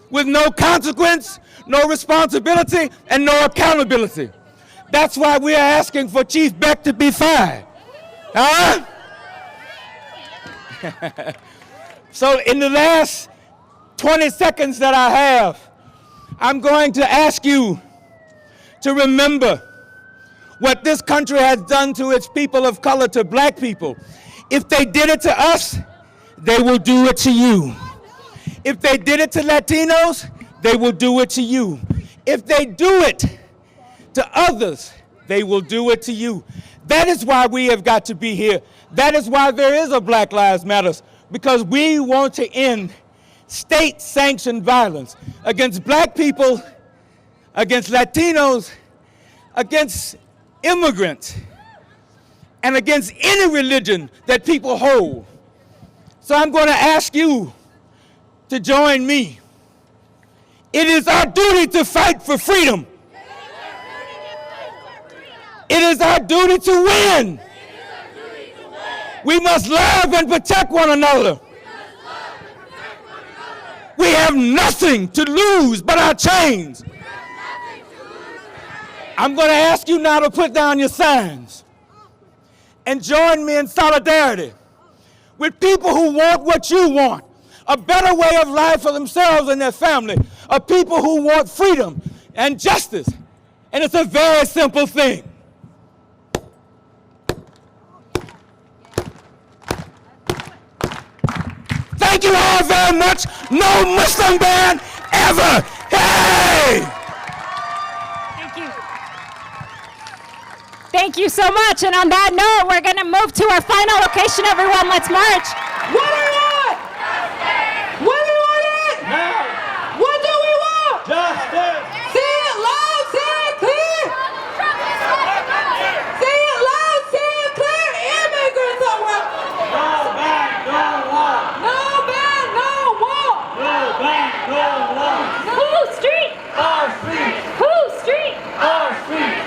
with no consequence, no responsibility, and no accountability. That's why we are asking for Chief Beck to be fired. Huh? So in the last 20 seconds that I have, I'm going to ask you to remember what this country has done to its people of color, to black people. If they did it to us, they will do it to you. If they did it to Latinos, they will do it to you. If they do it to others, they will do it to you. That is why we have got to be here. That is why there is a Black Lives Matter, because we want to end state-sanctioned violence against black people, against Latinos, against immigrants, and against any religion that people hold. So I'm going to ask you to join me. It is our duty to fight for freedom. It is our duty to win. We must love and protect one another. We have nothing to lose but our chains. I'm going to ask you now to put down your signs and join me in solidarity with people who want what you want, a better way of life for themselves and their family, of people who want freedom and justice. And it's a very simple thing. Thank you all very much. No Muslim ban ever. Hey! Thank you. Thank you so much. And on that note, we're going to move to our final location, everyone. Let's march. What do we want? What do we want it? No. What do we want? Justice. Say it loud, say it clear. Say it loud, say it clear. Immigrants are welcome. No ban, no wall. No ban, no wall. No ban, no wall. Who street? Our street. Who street? Our street.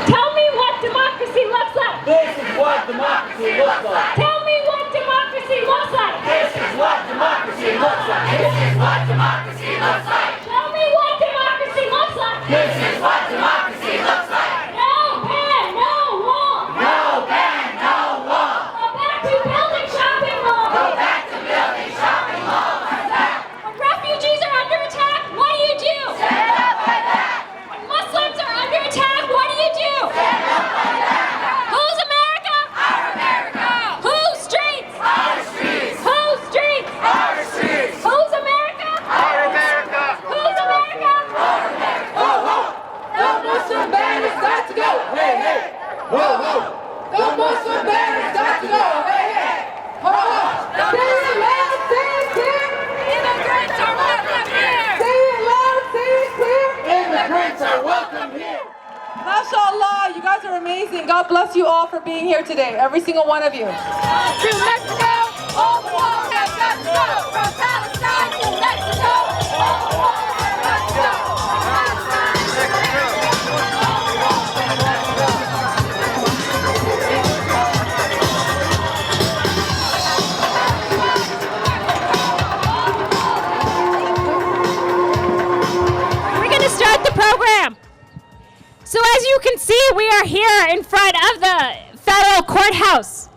Tell me what democracy looks like. This is what democracy looks like. Tell me what democracy looks like. This is what democracy looks like. This is what democracy looks like. Tell me what democracy looks like. This is what democracy looks like. No ban, no wall. No ban, no wall. Go back to building shopping malls. Go back to building shopping malls. When refugees are under attack, what do you do? Stand up like that. When Muslims are under attack, what do you do? Stand up like that. Whose America? Our America. Whose streets? Our streets. Whose streets? Our streets. Whose America? Our America. Whose America? Our America. Ho, ho. The Muslim ban has got to go. Hey, hey. Ho, ho. The Muslim ban has got to go. Hey, hey. Ho, ho. Say it loud, say it clear. Immigrants are welcome here. Say it loud, say it clear. Immigrants are welcome here. MashaAllah, you guys are amazing. God bless you all for being here today, every single one of you. To Mexico, all the wall has got to go. From Palestine to Mexico, all the wall has got to go. From Palestine to Mexico, all the wall has got to go. We're going to start the program. So as you can see, we are here in front of the federal courthouse.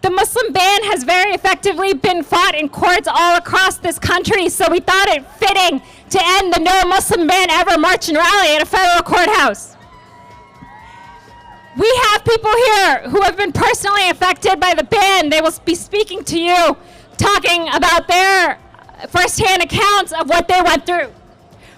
The Muslim ban has very effectively been fought in courts all across this country, so we thought it fitting to end the No Muslim Ban Ever march and rally at a federal courthouse. We have people here who have been personally affected by the ban. They will be speaking to you, talking about their firsthand accounts of what they went through.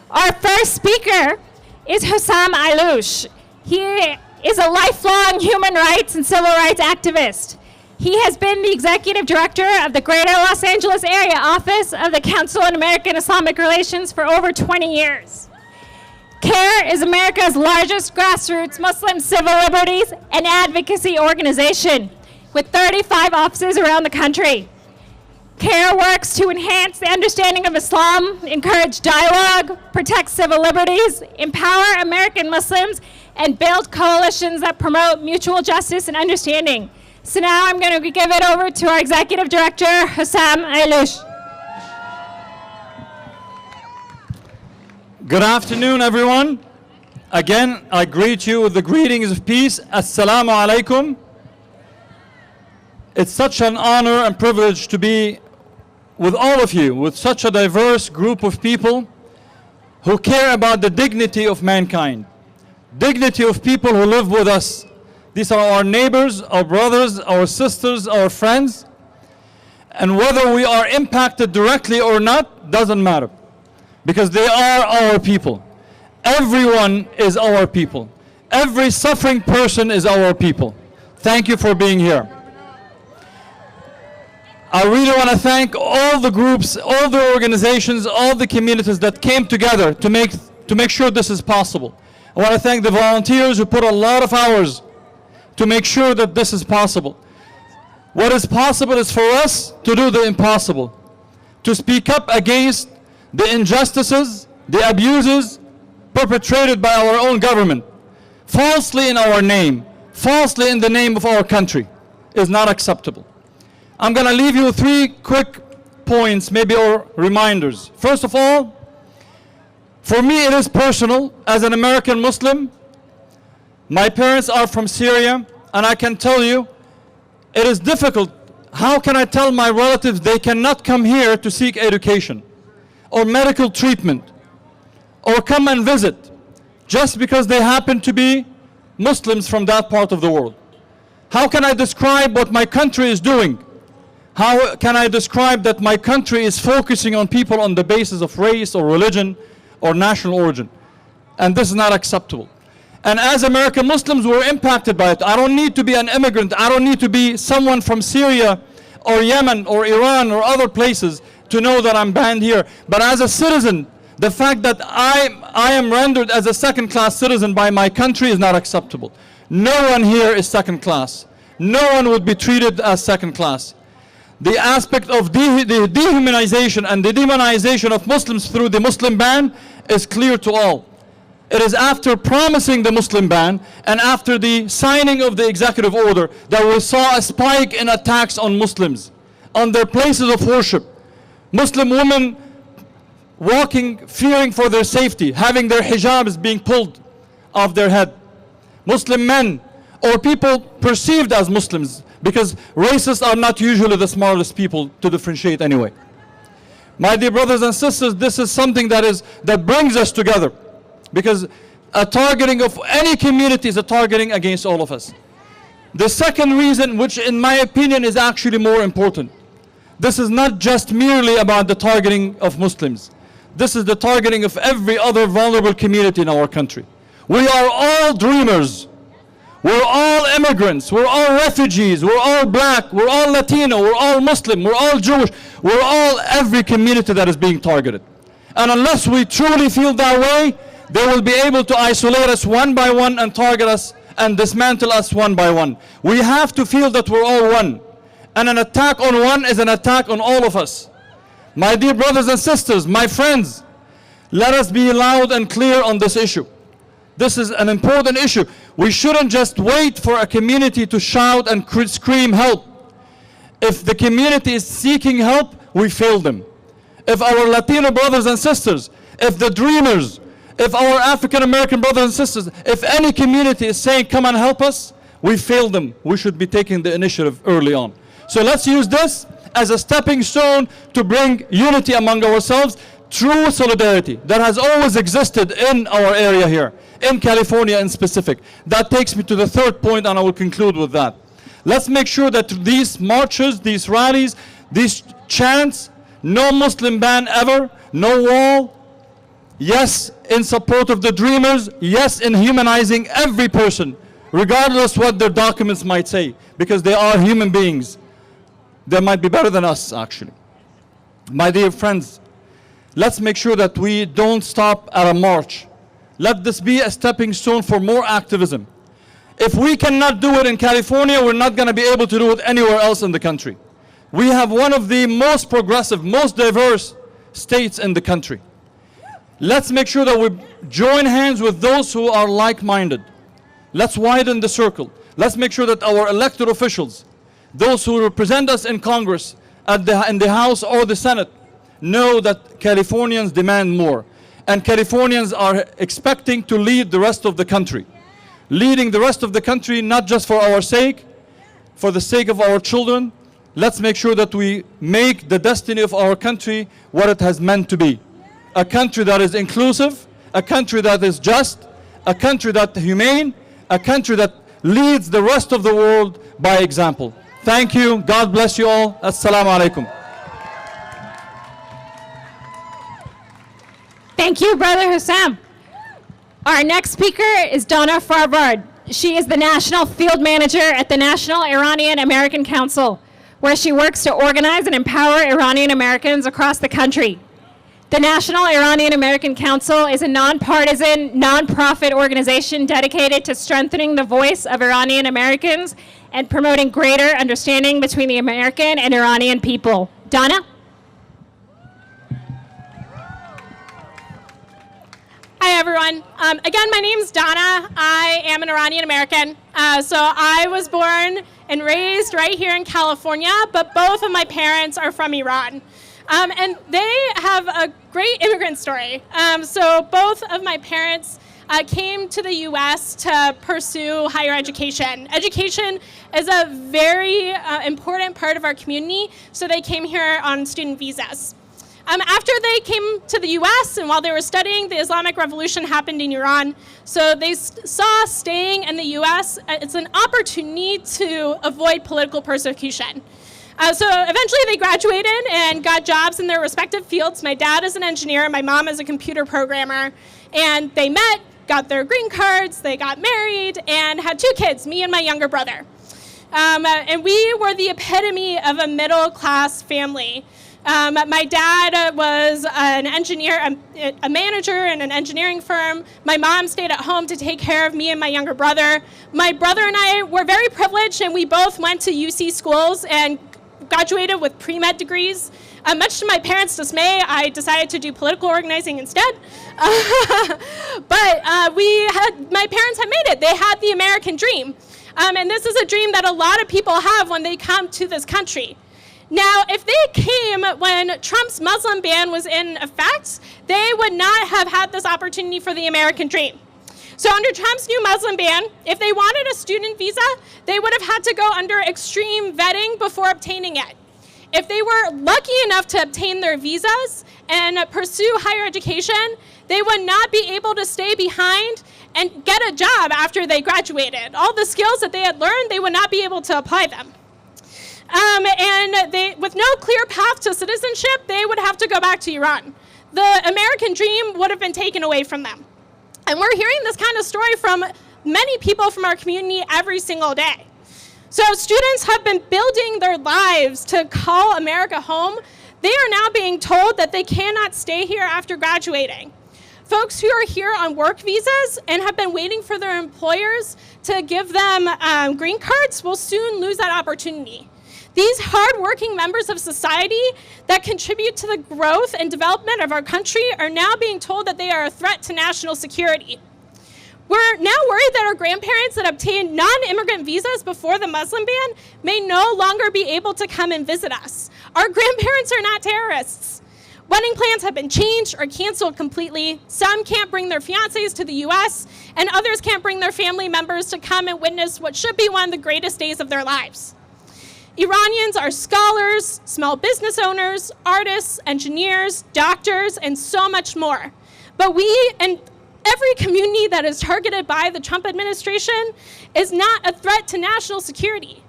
Our first speaker is Hussam Ayloush. He is a lifelong human rights and civil rights activist. He has been the executive director of the Greater Los Angeles Area Office of the Council on American Islamic Relations for over 20 years. CAIR is America's largest grassroots Muslim civil liberties and advocacy organization with 35 offices around the country. CAIR works to enhance the understanding of Islam, encourage dialogue, protect civil liberties, empower American Muslims, and build coalitions that promote mutual justice and understanding. So now I'm going to give it over to our Executive Director, Hussam Ayloush. Good afternoon, everyone. Again, I greet you with the greetings of peace. Assalamu alaikum. It's such an honor and privilege to be with all of you, with such a diverse group of people who care about the dignity of mankind, dignity of people who live with us. These are our neighbors, our brothers, our sisters, our friends. And whether we are impacted directly or not doesn't matter, because they are our people. Everyone is our people. Every suffering person is our people. Thank you for being here. I really want to thank all the groups, all the organizations, all the communities that came together to make sure this is possible. I want to thank the volunteers who put a lot of hours to make sure that this is possible. What is possible is for us to do the impossible, to speak up against the injustices, the abuses perpetrated by our own government, falsely in our name, falsely in the name of our country, is not acceptable. I'm going to leave you 3 quick points, maybe, or reminders. First of all, for me it is personal. As an American Muslim, my parents are from Syria, and I can tell you it is difficult. How can I tell my relatives they cannot come here to seek education or medical treatment or come and visit just because they happen to be Muslims from that part of the world? How can I describe what my country is doing? How can I describe that my country is focusing on people on the basis of race or religion or national origin? And this is not acceptable. And as American Muslims, we're impacted by it. I don't need to be an immigrant. I don't need to be someone from Syria or Yemen or Iran or other places to know that I'm banned here. But as a citizen, the fact that I am rendered as a second-class citizen by my country is not acceptable. No one here is second class. No one would be treated as second class. The aspect of the dehumanization and the demonization of Muslims through the Muslim ban is clear to all. It is after promising the Muslim ban and after the signing of the executive order that we saw a spike in attacks on Muslims, on their places of worship. Muslim women walking, fearing for their safety, having their hijabs being pulled off their head. Muslim men, or people perceived as Muslims, because racists are not usually the smartest people to differentiate anyway. My dear brothers and sisters, this is something that brings us together, because a targeting of any community is a targeting against all of us. The second reason, which in my opinion is actually more important, this is not just merely about the targeting of Muslims. This is the targeting of every other vulnerable community in our country. We are all dreamers. We're all immigrants, we're all refugees, we're all black, we're all Latino, we're all Muslim, we're all Jewish, we're all every community that is being targeted. And unless we truly feel that way, they will be able to isolate us one by one and target us and dismantle us one by one. We have to feel that we're all one. And an attack on one is an attack on all of us. My dear brothers and sisters, my friends, let us be loud and clear on this issue. This is an important issue. We shouldn't just wait for a community to shout and scream help. If the community is seeking help, we fail them. If our Latino brothers and sisters, if the dreamers, if our African American brothers and sisters, if any community is saying come and help us, we fail them. We should be taking the initiative early on. So let's use this as a stepping stone to bring unity among ourselves, true solidarity that has always existed in our area here, in California in specific. That takes me to the third point, and I will conclude with that. Let's make sure that these marches, these rallies, these chants, no Muslim ban ever, no wall, yes in support of the dreamers, yes in humanizing every person, regardless what their documents might say, because they are human beings. They might be better than us, actually. My dear friends, let's make sure that we don't stop at a march. Let this be a stepping stone for more activism. If we cannot do it in California, we're not going to be able to do it anywhere else in the country. We have one of the most progressive, most diverse states in the country. Let's make sure that we join hands with those who are like-minded. Let's widen the circle. Let's make sure that our elected officials, those who represent us in Congress, in the House or the Senate, know that Californians demand more. And Californians are expecting to lead the rest of the country. Leading the rest of the country, not just for our sake, for the sake of our children. Let's make sure that we make the destiny of our country what it has meant to be. A country that is inclusive, a country that is just, a country that is humane, a country that leads the rest of the world by example. Thank you. God bless you all. Assalamu alaikum. Thank you, Brother Hussam. Our next speaker is Donna Farvard. She is the National Field Manager at the National Iranian American Council, where she works to organize and empower Iranian Americans across the country. The National Iranian American Council is a nonpartisan, nonprofit organization dedicated to strengthening the voice of Iranian Americans and promoting greater understanding between the American and Iranian people. Donna? Hi, everyone. Again, my name's Donna. I am an Iranian American. So I was born and raised right here in California, but both of my parents are from Iran. And they have a great immigrant story. So both of my parents came to the U.S. to pursue higher education. Education is a very important part of our community, so they came here on student visas. After they came to the U.S. and while they were studying, the Islamic Revolution happened in Iran. So they saw staying in the U.S. as an opportunity to avoid political persecution. So eventually they graduated and got jobs in their respective fields. My dad is an engineer, my mom is a computer programmer. And they met, got their green cards, they got married, and had 2 kids, me and my younger brother. And we were the epitome of a middle-class family. My dad was an engineer, a manager in an engineering firm. My mom stayed at home to take care of me and my younger brother. My brother and I were very privileged, and we both went to UC schools and graduated with pre-med degrees. Much to my parents' dismay, I decided to do political organizing instead. But my parents had made it. They had the American dream. And this is a dream that a lot of people have when they come to this country. Now, if they came when Trump's Muslim ban was in effect, they would not have had this opportunity for the American dream. So under Trump's new Muslim ban, if they wanted a student visa, they would have had to go under extreme vetting before obtaining it. If they were lucky enough to obtain their visas and pursue higher education, they would not be able to stay behind and get a job after they graduated. All the skills that they had learned, they would not be able to apply them. With no clear path to citizenship, they would have to go back to Iran. The American dream would have been taken away from them. And we're hearing this kind of story from many people from our community every single day. So students have been building their lives to call America home. They are now being told that they cannot stay here after graduating. Folks who are here on work visas and have been waiting for their employers to give them green cards will soon lose that opportunity. These hardworking members of society that contribute to the growth and development of our country are now being told that they are a threat to national security. We're now worried that our grandparents that obtained non-immigrant visas before the Muslim ban may no longer be able to come and visit us. Our grandparents are not terrorists. Wedding plans have been changed or canceled completely. Some can't bring their fiancés to the US, and others can't bring their family members to come and witness what should be one of the greatest days of their lives. Iranians are scholars, small business owners, artists, engineers, doctors, and so much more. But we and every community that is targeted by the Trump administration is not a threat to national security.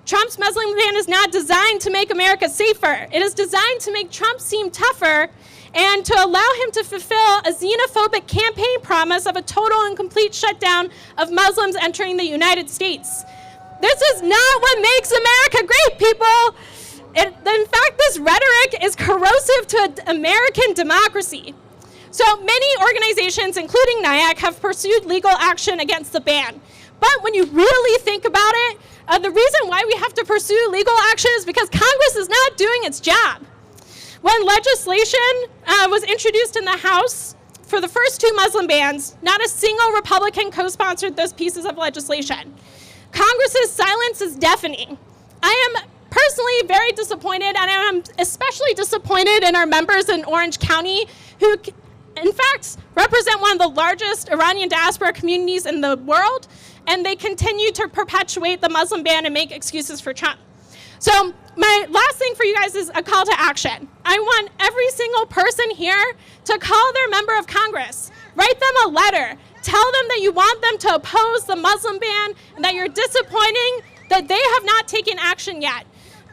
Trump's Muslim ban is not designed to make America safer. It is designed to make Trump seem tougher and to allow him to fulfill a xenophobic campaign promise of a total and complete shutdown of Muslims entering the United States. This is not what makes America great, people. In fact, this rhetoric is corrosive to American democracy. So many organizations, including NIAC, have pursued legal action against the ban. But when you really think about it, The reason why we have to pursue legal action is because Congress is not doing its job. When legislation was introduced in the House for the first 2 Muslim bans, not a single Republican co-sponsored those pieces of legislation. Congress's silence is deafening. I am personally very disappointed, and I am especially disappointed in our members in Orange County who, in fact, represent one of the largest Iranian diaspora communities in the world, and they continue to perpetuate the Muslim ban and make excuses for Trump. So my last thing for you guys is a call to action. I want every single person here to call their member of Congress, write them a letter, tell them that you want them to oppose the Muslim ban and that you're disappointing that they have not taken action yet.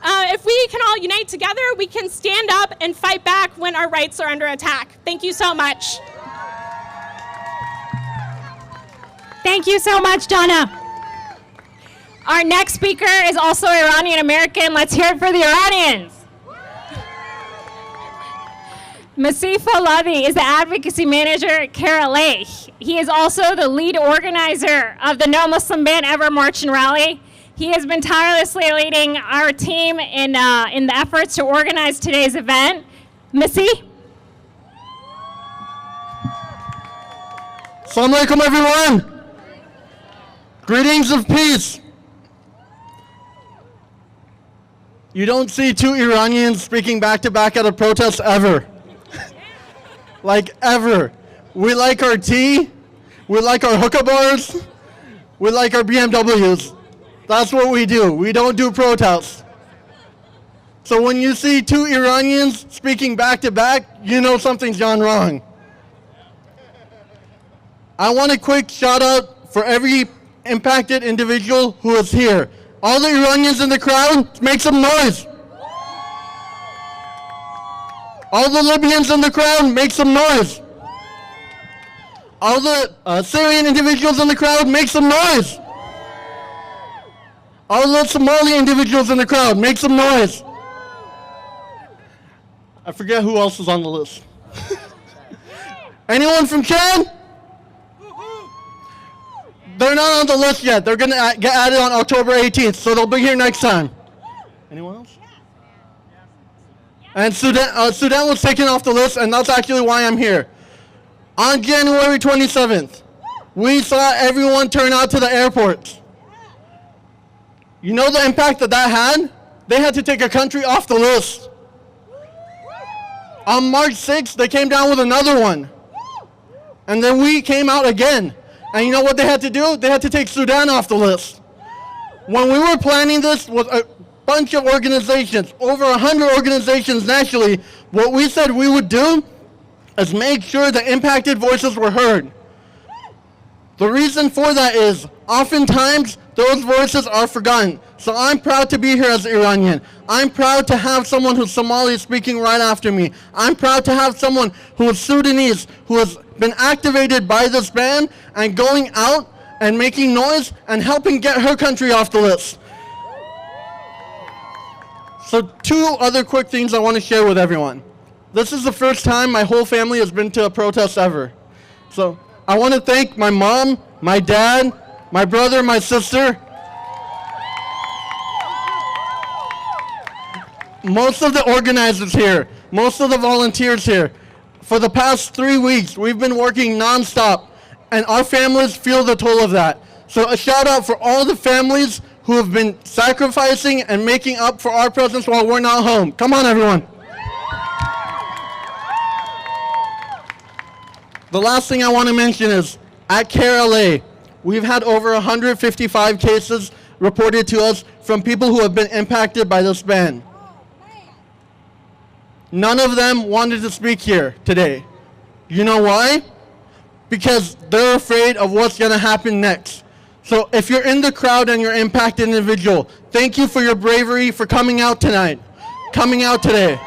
If we can all unite together, we can stand up and fight back when our rights are under attack. Thank you so much. Thank you so much, Donna. Our next speaker is also Iranian American. Let's hear it for the Iranians. Masih Falavi is the advocacy manager at CAIR-LA. He is also the lead organizer of the No Muslim Ban Ever March and Rally. He has been tirelessly leading our team in the efforts to organize today's event. Masih? Assalamu alaikum, everyone. Greetings of peace. You don't see 2 Iranians speaking back to back at a protest ever. Like ever. We like our tea, we like our hookah bars, we like our BMWs. That's what we do. We don't do protests. So when you see 2 Iranians speaking back to back, you know something's gone wrong. I want a quick shout out for every impacted individual who is here. All the Iranians in the crowd, make some noise. All the Libyans in the crowd, make some noise. All the Syrian individuals in the crowd, make some noise. All the Somali individuals in the crowd, make some noise. I forget who else is on the list. Anyone from Chad? They're not on the list yet. They're going to get added on October 18th, so they'll be here next time. Anyone else? And Sudan was taken off the list, and that's actually why I'm here. On January 27th, we saw everyone turn out to the airports. You know the impact that had? They had to take a country off the list. On March 6th, they came down with another one. And then we came out again. And you know what they had to do? They had to take Sudan off the list. When we were planning this with a bunch of organizations, over 100 organizations nationally, what we said we would do is make sure the impacted voices were heard. The reason for that is oftentimes those voices are forgotten. So I'm proud to be here as Iranian. I'm proud to have someone who's Somali speaking right after me. I'm proud to have someone who is Sudanese, who has been activated by this ban and going out and making noise and helping get her country off the list. So 2 other quick things I want to share with everyone. This is the first time my whole family has been to a protest ever. So I want to thank my mom, my dad, my brother, my sister. Most of the organizers here, most of the volunteers here. For the past 3 weeks, we've been working nonstop, and our families feel the toll of that. So a shout out for all the families who have been sacrificing and making up for our presence while we're not home. Come on, everyone. The last thing I want to mention is, at CAIR-LA, we've had over 155 cases reported to us from people who have been impacted by this ban. None of them wanted to speak here today. You know why? Because they're afraid of what's going to happen next. So if you're in the crowd and you're an impacted individual, thank you for your bravery for coming out tonight, coming out today.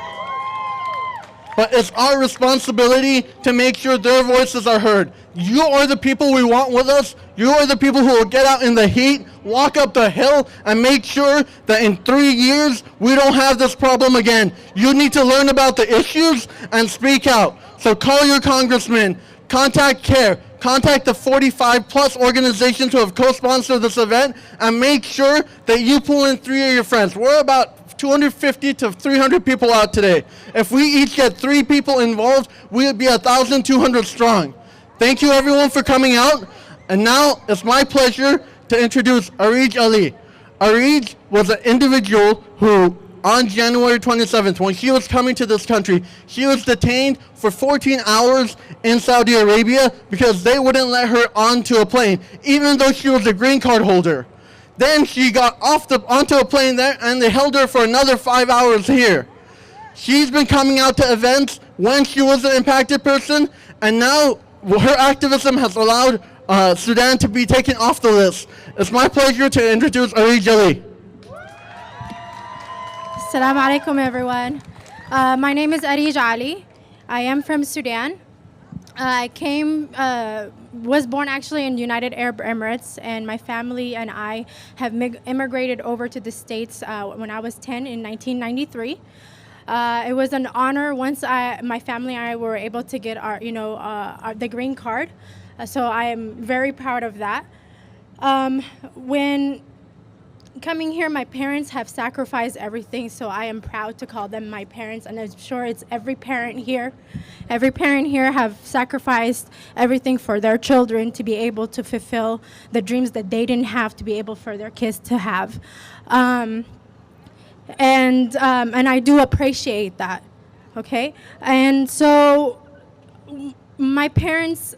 But it's our responsibility to make sure their voices are heard. You are the people we want with us. You are the people who will get out in the heat, walk up the hill, and make sure that in 3 years, we don't have this problem again. You need to learn about the issues and speak out. So call your congressman, contact CAIR, contact the 45 plus organizations who have co-sponsored this event and make sure that you pull in 3 of your friends. We're about 250 to 300 people out today. If we each get 3 people involved, we would be 1,200 strong. Thank you everyone for coming out. And now it's my pleasure to introduce Arij Ali. Arij was an individual who, on January 27th, when she was coming to this country, she was detained for 14 hours in Saudi Arabia because they wouldn't let her onto a plane, even though she was a green card holder. Then she got onto a plane there, and they held her for another 5 hours here. She's been coming out to events when she was an impacted person, and now her activism has allowed Sudan to be taken off the list. It's my pleasure to introduce Arij Ali. Assalamu alaikum, everyone. My name is Arij Ali. I am from Sudan. I was born actually in United Arab Emirates, and my family and I have immigrated over to the States when I was 10 in 1993. It was an honor once my family and I were able to get the green card. So I am very proud of that. When coming here, my parents have sacrificed everything, so I am proud to call them my parents, and I'm sure it's every parent here. Every parent here have sacrificed everything for their children to be able to fulfill the dreams that they didn't have to be able for their kids to have. And I do appreciate that, okay? And so my parents,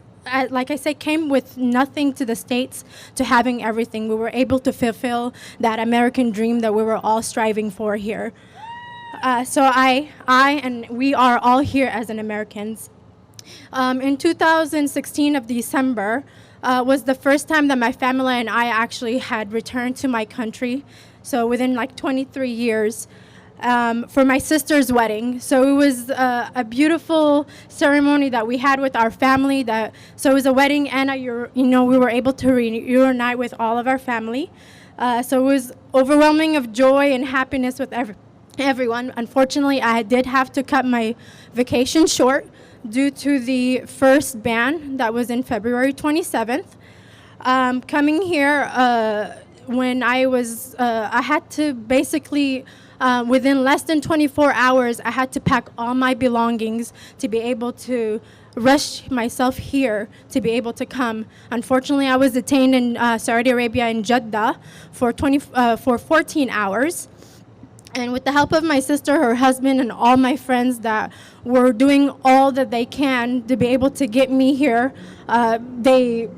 like I said, came with nothing to the States to having everything. We were able to fulfill that American dream that we were all striving for here. So I and we are all here as an Americans. In 2016 of December was the first time that my family and I actually had returned to my country. So within like 23 years. For my sister's wedding. So it was a beautiful ceremony that we had with our family. So it was a wedding, and we were able to reunite with all of our family. So it was overwhelming of joy and happiness with everyone. Unfortunately, I did have to cut my vacation short due to the first ban that was in February 27th. Coming here, when I had to basically within less than 24 hours, I had to pack all my belongings to be able to rush myself here to be able to come. Unfortunately, I was detained in Saudi Arabia in Jeddah for 14 hours. And with the help of my sister, her husband, and all my friends that were doing all that they can to be able to get me here, they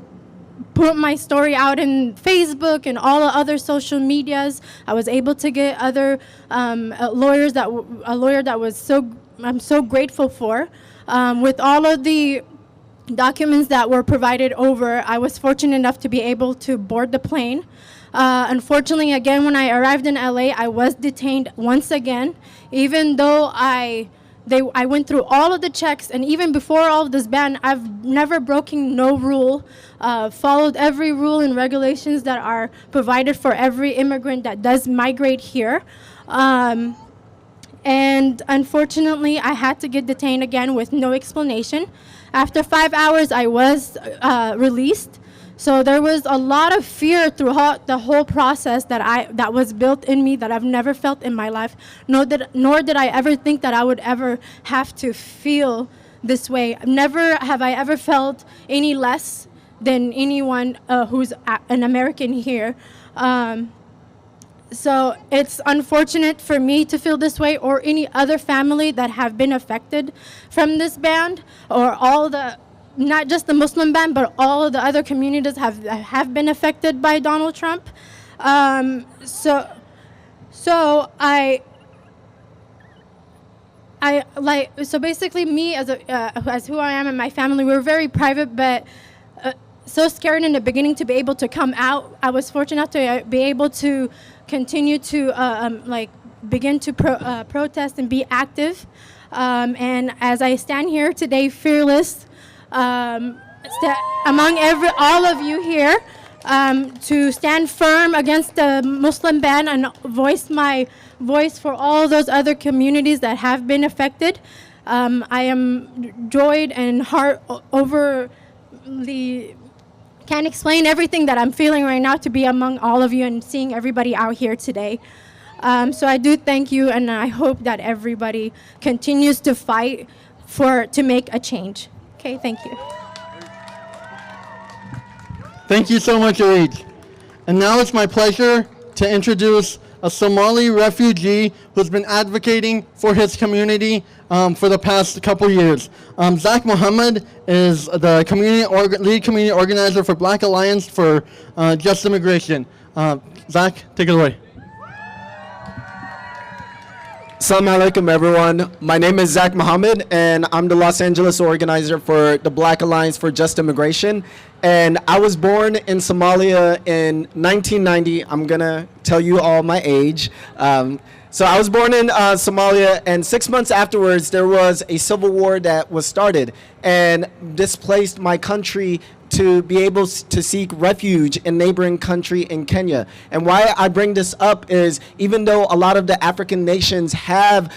put my story out in Facebook and all the other social medias. I was able to get other a lawyer that was I'm so grateful for. With all of the documents that were provided over, I was fortunate enough to be able to board the plane. Unfortunately, again, when I arrived in LA, I was detained once again, even though I went through all of the checks, and even before all of this ban, I've never broken no rule, followed every rule and regulations that are provided for every immigrant that does migrate here. And unfortunately, I had to get detained again with no explanation. After 5 hours, I was released. So there was a lot of fear throughout the whole process that was built in me that I've never felt in my life, nor did I ever think that I would ever have to feel this way. Never have I ever felt any less than anyone who's an American here. So it's unfortunate for me to feel this way, or any other family that have been affected from this ban, or not just the Muslim ban, but all of the other communities have been affected by Donald Trump. So basically, me as who I am and my family, we're very private, but so scared in the beginning to be able to come out. I was fortunate to be able to continue to begin to protest and be active. And as I stand here today, fearless, among all of you here, to stand firm against the Muslim ban and voice my voice for all those other communities that have been affected. I am joyed and can't explain everything that I'm feeling right now to be among all of you and seeing everybody out here today. So I do thank you, and I hope that everybody continues to fight to make a change. Okay, thank you. Thank you so much, Aid. And now it's my pleasure to introduce a Somali refugee who's been advocating for his community for the past couple years. Zach Mohammed is the lead community organizer for Black Alliance for Just Immigration. Zach, take it away. Assalamu alaikum, everyone. My name is Zach Mohammed, and I'm the Los Angeles organizer for the Black Alliance for Just Immigration. And I was born in Somalia in 1990. I'm going to tell you all my age. So I was born in Somalia, and 6 months afterwards, there was a civil war that was started and displaced my country to be able to seek refuge in neighboring country in Kenya. And why I bring this up is even though a lot of the African nations have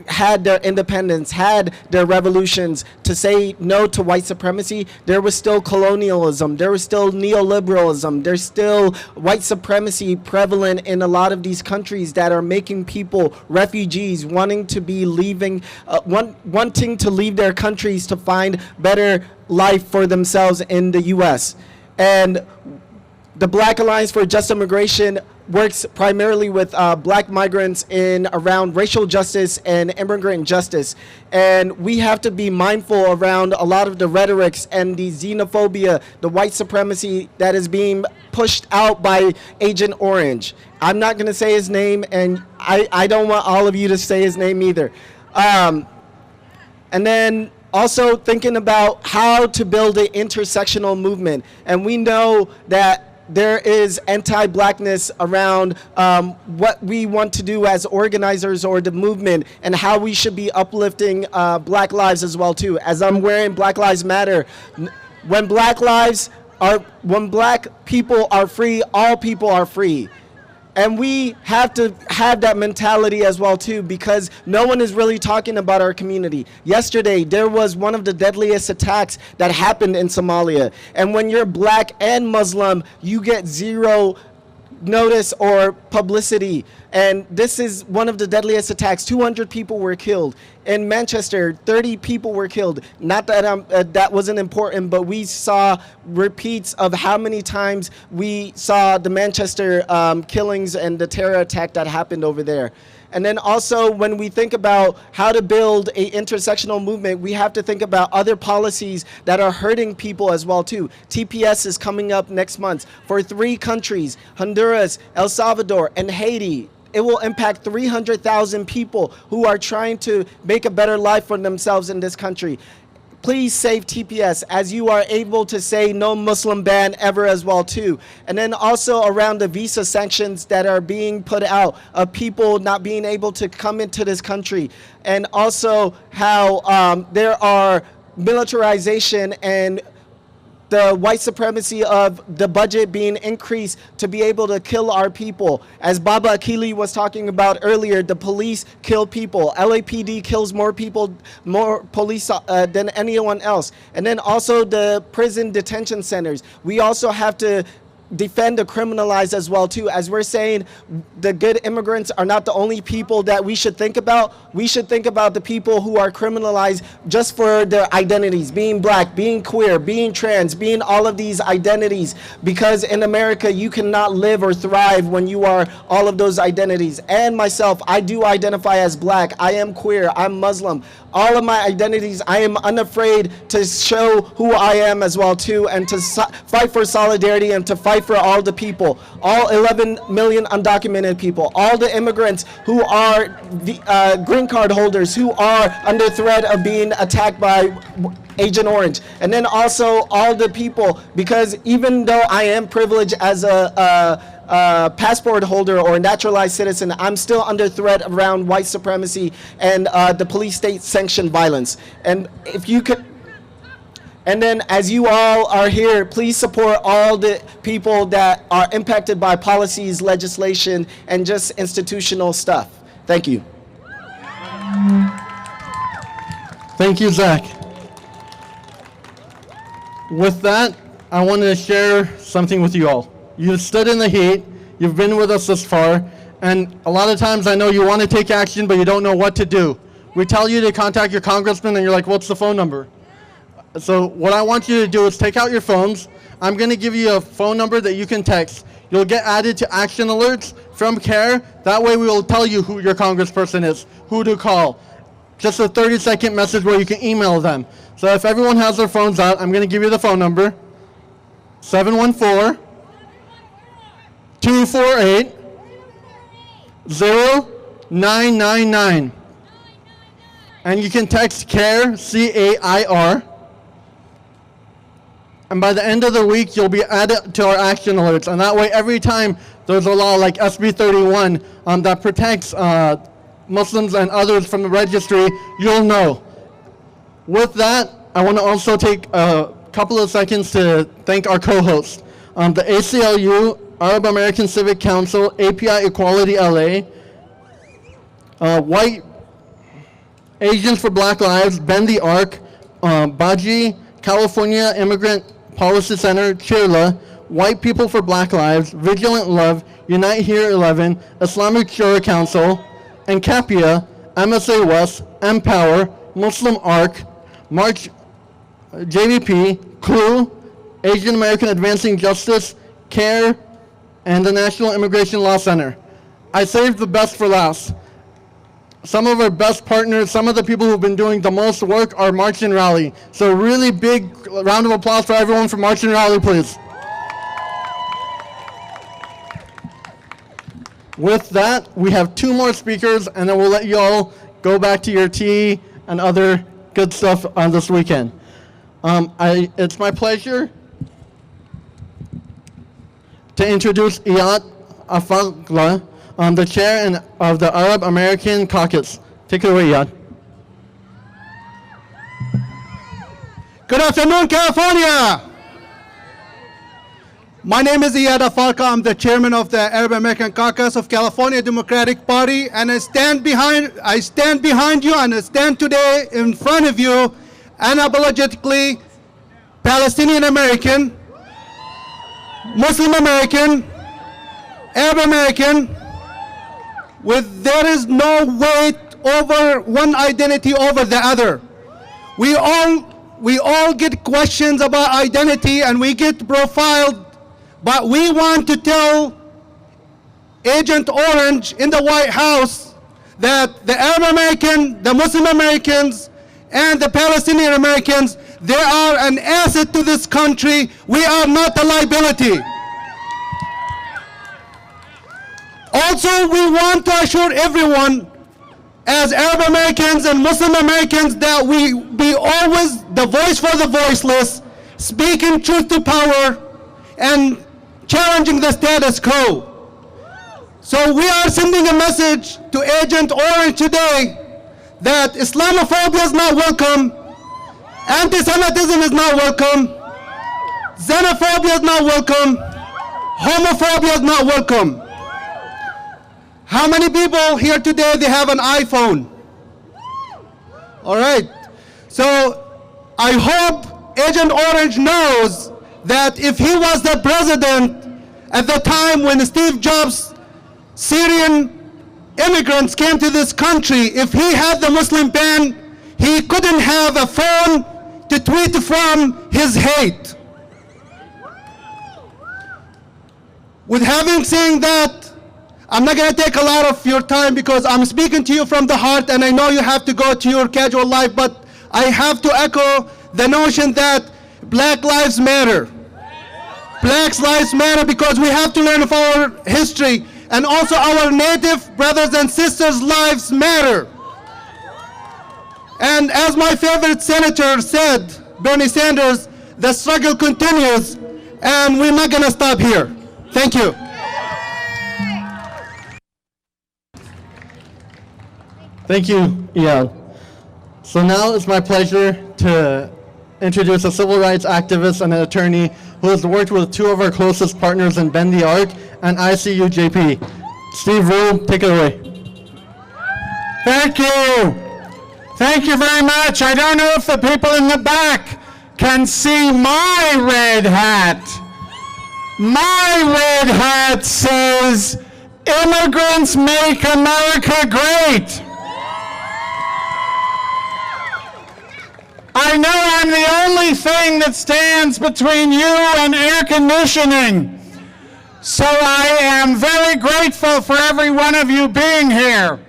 had their independence, had their revolutions to say no to white supremacy, there was still colonialism, there was still neoliberalism, there's still white supremacy prevalent in a lot of these countries that are making people refugees, wanting to leave their countries to find better life for themselves in the U.S. And the Black Alliance for Just Immigration works primarily with black migrants in around racial justice and immigrant justice. And we have to be mindful around a lot of the rhetorics and the xenophobia, the white supremacy that is being pushed out by Agent Orange. I'm not going to say his name, and I don't want all of you to say his name either. And then also thinking about how to build an intersectional movement. And we know that there is anti-blackness around what we want to do as organizers or the movement, and how we should be uplifting black lives as well too. As I'm wearing Black Lives Matter, when black people are free, all people are free. And we have to have that mentality as well too, because no one is really talking about our community. Yesterday, there was one of the deadliest attacks that happened in Somalia. And when you're black and Muslim, you get zero notice or publicity. And this is one of the deadliest attacks. 200 people were killed. In Manchester, 30 people were killed. Not that that wasn't important, but we saw repeats of how many times we saw the Manchester killings and the terror attack that happened over there. And then also, when we think about how to build a intersectional movement, we have to think about other policies that are hurting people as well too. TPS is coming up next month for 3 countries, Honduras, El Salvador, and Haiti. It will impact 300,000 people who are trying to make a better life for themselves in this country. Please save TPS, as you are able to say no Muslim ban ever as well too. And then also around the visa sanctions that are being put out of people not being able to come into this country. And also how there are militarization and the white supremacy of the budget being increased to be able to kill our people. As Baba Akili was talking about earlier, the police kill people. LAPD kills more people, more police than anyone else. And then also the prison detention centers. We also have to defend the criminalized as well too. As we're saying, the good immigrants are not the only people that we should think about. We should think about the people who are criminalized just for their identities, being black, being queer, being trans, being all of these identities, because in America you cannot live or thrive when you are all of those identities. And myself, I do identify as black, I am queer, I'm Muslim. All of my identities, I am unafraid to show who I am as well too, and to fight for solidarity and to fight for all the people, all 11 million undocumented people, all the immigrants who are the green card holders who are under threat of being attacked by Agent Orange. And then also all the people, because even though I am privileged as a passport holder or a naturalized citizen, I'm still under threat around white supremacy and the police state sanctioned violence. And if you could, and then as you all are here, please support all the people that are impacted by policies, legislation, and just institutional stuff. Thank you. Thank you, Zach. With that, I want to share something with you all. You've stood in the heat, you've been with us this far, and a lot of times I know you want to take action, but you don't know what to do. We tell you to contact your congressman, and you're like, what's the phone number? So what I want you to do is take out your phones. I'm going to give you a phone number that you can text. You'll get added to action alerts from CAIR. That way we will tell you who your congressperson is, who to call. Just a 30-second message where you can email them. So if everyone has their phones out, I'm going to give you the phone number. 714-248-0999. And you can text CAIR, C-A-I-R. And by the end of the week, you'll be added to our action alerts. And that way, every time there's a law like SB 31 that protects Muslims and others from the registry, you'll know. With that, I want to also take a couple of seconds to thank our co-hosts. The ACLU, Arab American Civic Council, API Equality LA, White Asians for Black Lives, Bend the Arc, Baji, California Immigrant Policy Center, CAIR-LA, White People for Black Lives, Vigilant Love, Unite Here 11, Islamic Shura Council, and CAPIA, MSA West, Empower, Muslim ARC, March JVP, CLUE, Asian American Advancing Justice, CAIR, and the National Immigration Law Center. I saved the best for last. Some of our best partners, some of the people who've been doing the most work are March and Rally. So really big round of applause for everyone from March and Rally, please. With that, we have 2 more speakers, and then we'll let you all go back to your tea and other good stuff on this weekend. It's my pleasure to introduce Iyad Afagla, the chair of the Arab American Caucus. Take it away, Iyad. Good afternoon, California. My name is Iyad Afagla. I'm the chairman of the Arab American Caucus of California Democratic Party, and I stand behind you, and I stand today in front of you, unapologetically Palestinian American, Muslim American, Arab American. There is no weight over one identity over the other. We all get questions about identity, and we get profiled, but we want to tell Agent Orange in the White House that the Arab American, the Muslim Americans, and the Palestinian Americans, they are an asset to this country. We are not a liability. Also, we want to assure everyone, as Arab Americans and Muslim Americans, that we be always the voice for the voiceless, speaking truth to power, and challenging the status quo. So we are sending a message to Agent Orange today that Islamophobia is not welcome, anti-Semitism is not welcome, xenophobia is not welcome, homophobia is not welcome. How many people here today, they have an iPhone? All right. So I hope Agent Orange knows that if he was the president at the time when Steve Jobs' Syrian immigrants came to this country, if he had the Muslim ban, he couldn't have a phone to tweet from his hate. With having said that, I'm not going to take a lot of your time because I'm speaking to you from the heart, and I know you have to go to your casual life, but I have to echo the notion that Black Lives Matter. Black Lives Matter because we have to learn of our history, and also our native brothers and sisters' lives matter. And as my favorite senator said, Bernie Sanders, the struggle continues, and we're not going to stop here. Thank you. Thank you, Iyad. So now it's my pleasure to introduce a civil rights activist and an attorney who has worked with 2 of our closest partners in Bend the Arc and ICU JP. Steve Rue, take it away. Thank you. Thank you very much. I don't know if the people in the back can see my red hat. My red hat says, "Immigrants make America great." I know I'm the only thing that stands between you and air conditioning. So I am very grateful for every one of you being here.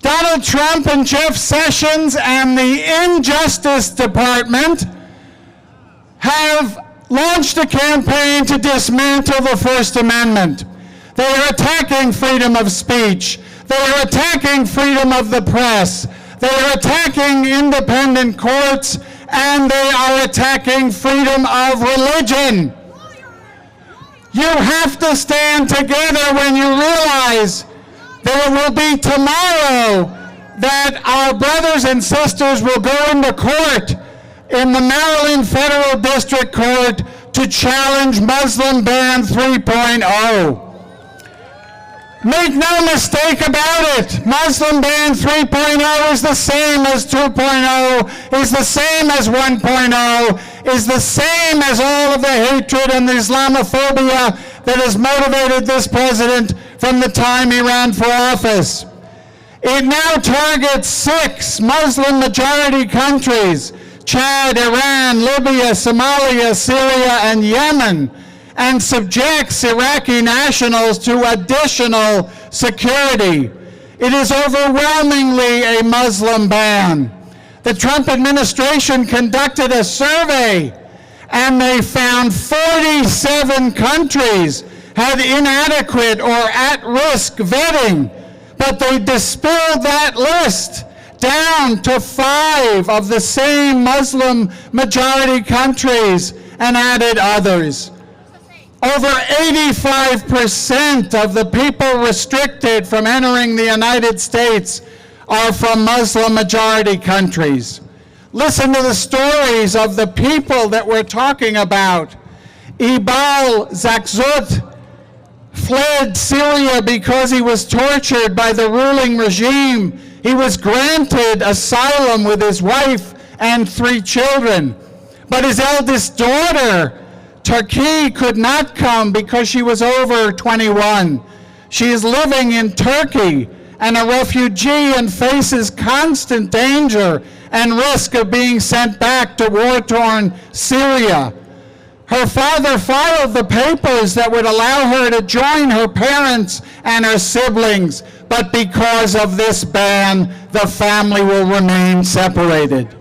Donald Trump and Jeff Sessions and the Injustice Department have launched a campaign to dismantle the First Amendment. They are attacking freedom of speech. They are attacking freedom of the press. They are attacking independent courts, and they are attacking freedom of religion. You have to stand together when you realize there will be tomorrow that our brothers and sisters will go into court in the Maryland Federal District Court to challenge Muslim Ban 3.0. Make no mistake about it, Muslim Ban 3.0 is the same as 2.0, is the same as 1.0, is the same as all of the hatred and the Islamophobia that has motivated this president from the time he ran for office. It now targets 6 Muslim-majority countries, Chad, Iran, Libya, Somalia, Syria, and Yemen, and subjects Iraqi nationals to additional security. It is overwhelmingly a Muslim ban. The Trump administration conducted a survey, and they found 47 countries had inadequate or at-risk vetting, but they distilled that list down to 5 of the same Muslim majority countries and added others. Over 85% of the people restricted from entering the United States are from Muslim majority countries. Listen to the stories of the people that we're talking about. Ibal Zakzut fled Syria because he was tortured by the ruling regime. He was granted asylum with his wife and 3 children. But his eldest daughter, Turkey, could not come because she was over 21. She is living in Turkey and a refugee and faces constant danger and risk of being sent back to war-torn Syria. Her father filed the papers that would allow her to join her parents and her siblings, but because of this ban, the family will remain separated.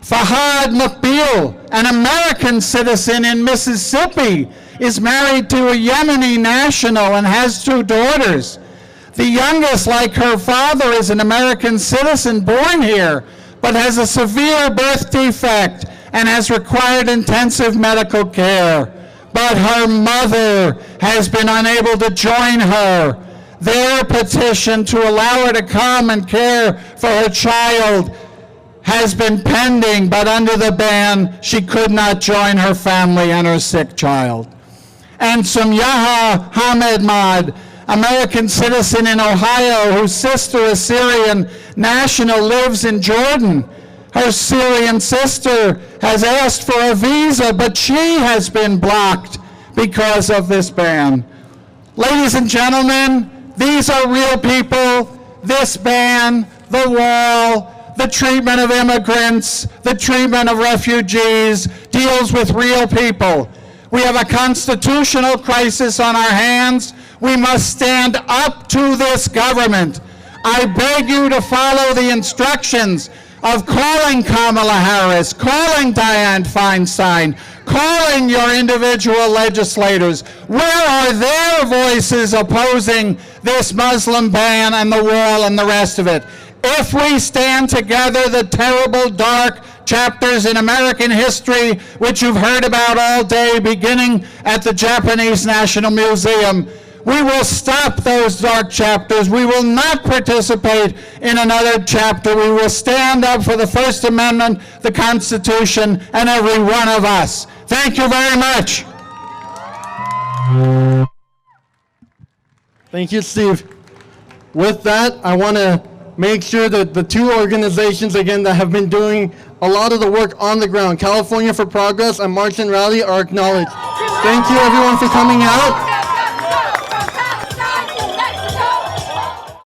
Fahad Mukbil, an American citizen in Mississippi, is married to a Yemeni national and has 2 daughters. The youngest, like her father, is an American citizen born here, but has a severe birth defect and has required intensive medical care. But her mother has been unable to join her. Their petition to allow her to come and care for her child has been pending, but under the ban, she could not join her family and her sick child. And Sumyaha Hamedmad, American citizen in Ohio, whose sister, a Syrian national, lives in Jordan. Her Syrian sister has asked for a visa, but she has been blocked because of this ban. Ladies and gentlemen, these are real people. This ban, the wall, the treatment of immigrants, the treatment of refugees, deals with real people. We have a constitutional crisis on our hands. We must stand up to this government. I beg you to follow the instructions of calling Kamala Harris, calling Dianne Feinstein, calling your individual legislators. Where are their voices opposing this Muslim ban and the wall and the rest of it? If we stand together, the terrible, dark chapters in American history, which you've heard about all day, beginning at the Japanese National Museum, we will stop those dark chapters. We will not participate in another chapter. We will stand up for the First Amendment, the Constitution, and every one of us. Thank you very much. Thank you, Steve. With that, I want to make sure that the 2 organizations, again, that have been doing a lot of the work on the ground. California for Progress and March and Rally are acknowledged. Thank you everyone for coming out.